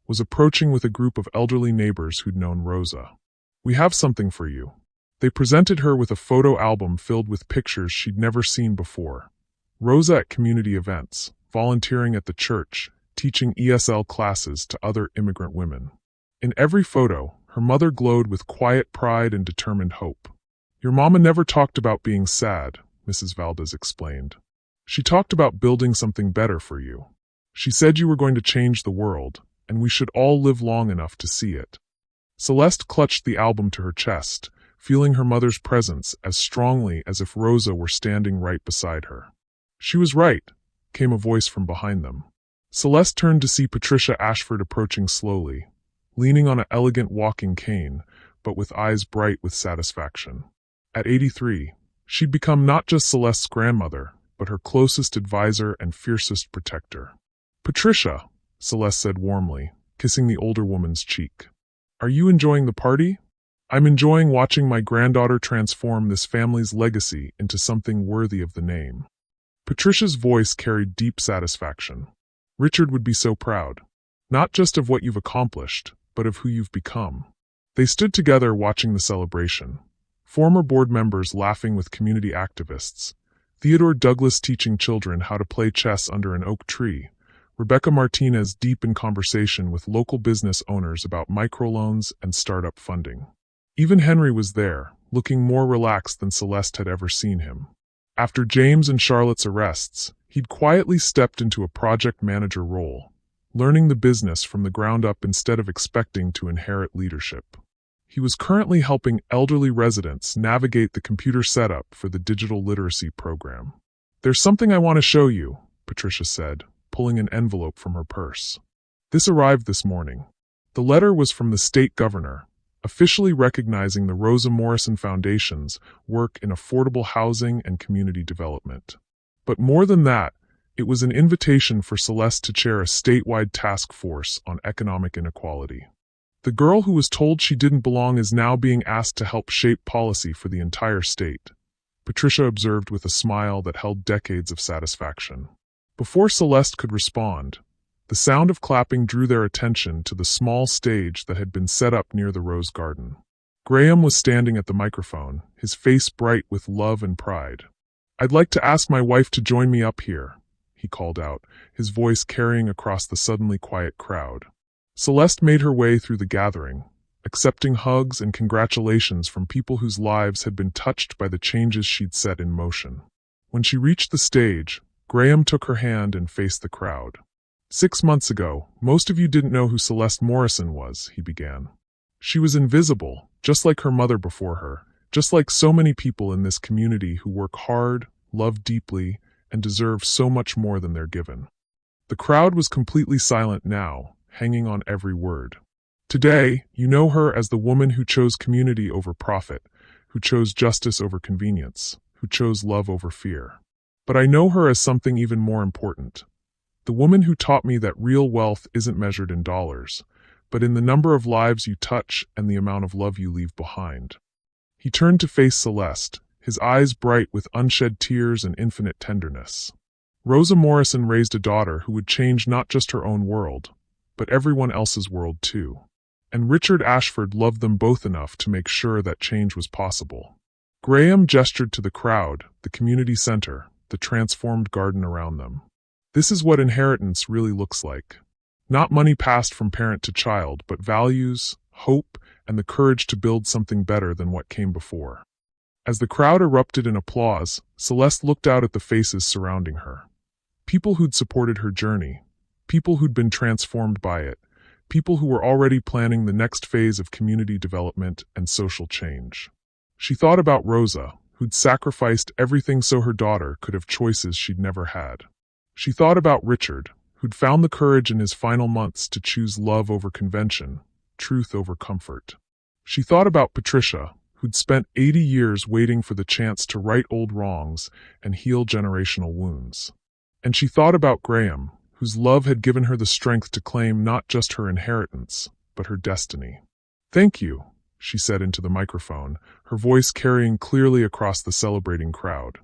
was approaching with a group of elderly neighbors who'd known Rosa. "We have something for you." They presented her with a photo album filled with pictures she'd never seen before. Rosa at community events, volunteering at the church, teaching ESL classes to other immigrant women. In every photo, her mother glowed with quiet pride and determined hope. "Your mama never talked about being sad," Mrs. Valdez explained. "She talked about building something better for you. She said you were going to change the world, and we should all live long enough to see it." Celeste clutched the album to her chest, feeling her mother's presence as strongly as if Rosa were standing right beside her. "She was right," came a voice from behind them. Celeste turned to see Patricia Ashford approaching slowly, leaning on an elegant walking cane, but with eyes bright with satisfaction. At 83, she'd become not just Celeste's grandmother, but her closest advisor and fiercest protector. "Patricia," Celeste said warmly, kissing the older woman's cheek. "Are you enjoying the party?" "I'm enjoying watching my granddaughter transform this family's legacy into something worthy of the name." Patricia's voice carried deep satisfaction. "Richard would be so proud. Not just of what you've accomplished, but of who you've become." They stood together watching the celebration. Former board members laughing with community activists, Theodore Douglas teaching children how to play chess under an oak tree, Rebecca Martinez deep in conversation with local business owners about microloans and startup funding. Even Henry was there, looking more relaxed than Celeste had ever seen him. After James and Charlotte's arrests, he'd quietly stepped into a project manager role, learning the business from the ground up instead of expecting to inherit leadership. He was currently helping elderly residents navigate the computer setup for the digital literacy program. "There's something I want to show you," Patricia said, pulling an envelope from her purse. "This arrived this morning." The letter was from the state governor, officially recognizing the Rosa Morrison Foundation's work in affordable housing and community development. But more than that, it was an invitation for Celeste to chair a statewide task force on economic inequality. The girl who was told she didn't belong is now being asked to help shape policy for the entire state, Patricia observed with a smile that held decades of satisfaction. Before Celeste could respond, the sound of clapping drew their attention to the small stage that had been set up near the rose garden. Graham was standing at the microphone, his face bright with love and pride. "I'd like to ask my wife to join me up here," he called out, his voice carrying across the suddenly quiet crowd. Celeste made her way through the gathering, accepting hugs and congratulations from people whose lives had been touched by the changes she'd set in motion. When she reached the stage, Graham took her hand and faced the crowd. "6 months ago, most of you didn't know who Celeste Morrison was," he began. "She was invisible, just like her mother before her, just like so many people in this community who work hard, love deeply, and deserve so much more than they're given." The crowd was completely silent now, hanging on every word. "Today, you know her as the woman who chose community over profit, who chose justice over convenience, who chose love over fear. But I know her as something even more important. The woman who taught me that real wealth isn't measured in dollars, but in the number of lives you touch and the amount of love you leave behind." He turned to face Celeste, his eyes bright with unshed tears and infinite tenderness. Rosa Morrison raised a daughter who would change not just her own world, but everyone else's world too. And Richard Ashford loved them both enough to make sure that change was possible. Graham gestured to the crowd, the community center, the transformed garden around them. "This is what inheritance really looks like. Not money passed from parent to child, but values, hope, and the courage to build something better than what came before." As the crowd erupted in applause, Celeste looked out at the faces surrounding her. People who'd supported her journey, people who'd been transformed by it, people who were already planning the next phase of community development and social change. She thought about Rosa, who'd sacrificed everything so her daughter could have choices she'd never had. She thought about Richard, who'd found the courage in his final months to choose love over convention, truth over comfort. She thought about Patricia, who'd spent 80 years waiting for the chance to right old wrongs and heal generational wounds. And she thought about Graham, whose love had given her the strength to claim not just her inheritance, but her destiny. "Thank you," she said into the microphone, her voice carrying clearly across the celebrating crowd.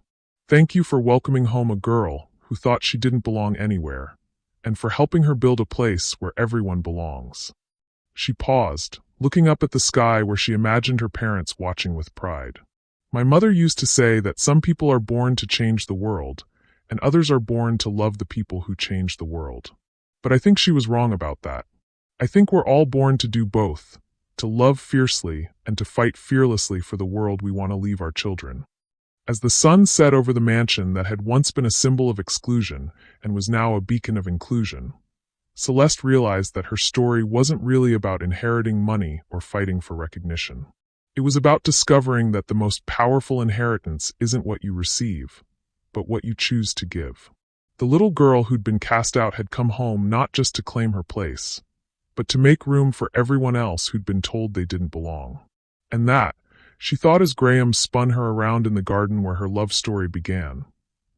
"Thank you for welcoming home a girl who thought she didn't belong anywhere, and for helping her build a place where everyone belongs." She paused, looking up at the sky where she imagined her parents watching with pride. "My mother used to say that some people are born to change the world, and others are born to love the people who change the world. But I think she was wrong about that. I think we're all born to do both, to love fiercely and to fight fearlessly for the world we want to leave our children." As the sun set over the mansion that had once been a symbol of exclusion and was now a beacon of inclusion, Celeste realized that her story wasn't really about inheriting money or fighting for recognition. It was about discovering that the most powerful inheritance isn't what you receive, but what you choose to give. The little girl who'd been cast out had come home not just to claim her place, but to make room for everyone else who'd been told they didn't belong. And that, she thought as Graham spun her around in the garden where her love story began,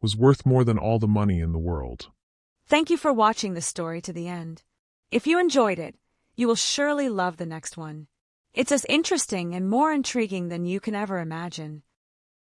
was worth more than all the money in the world. Thank you for watching this story to the end. If you enjoyed it, you will surely love the next one. It's as interesting and more intriguing than you can ever imagine.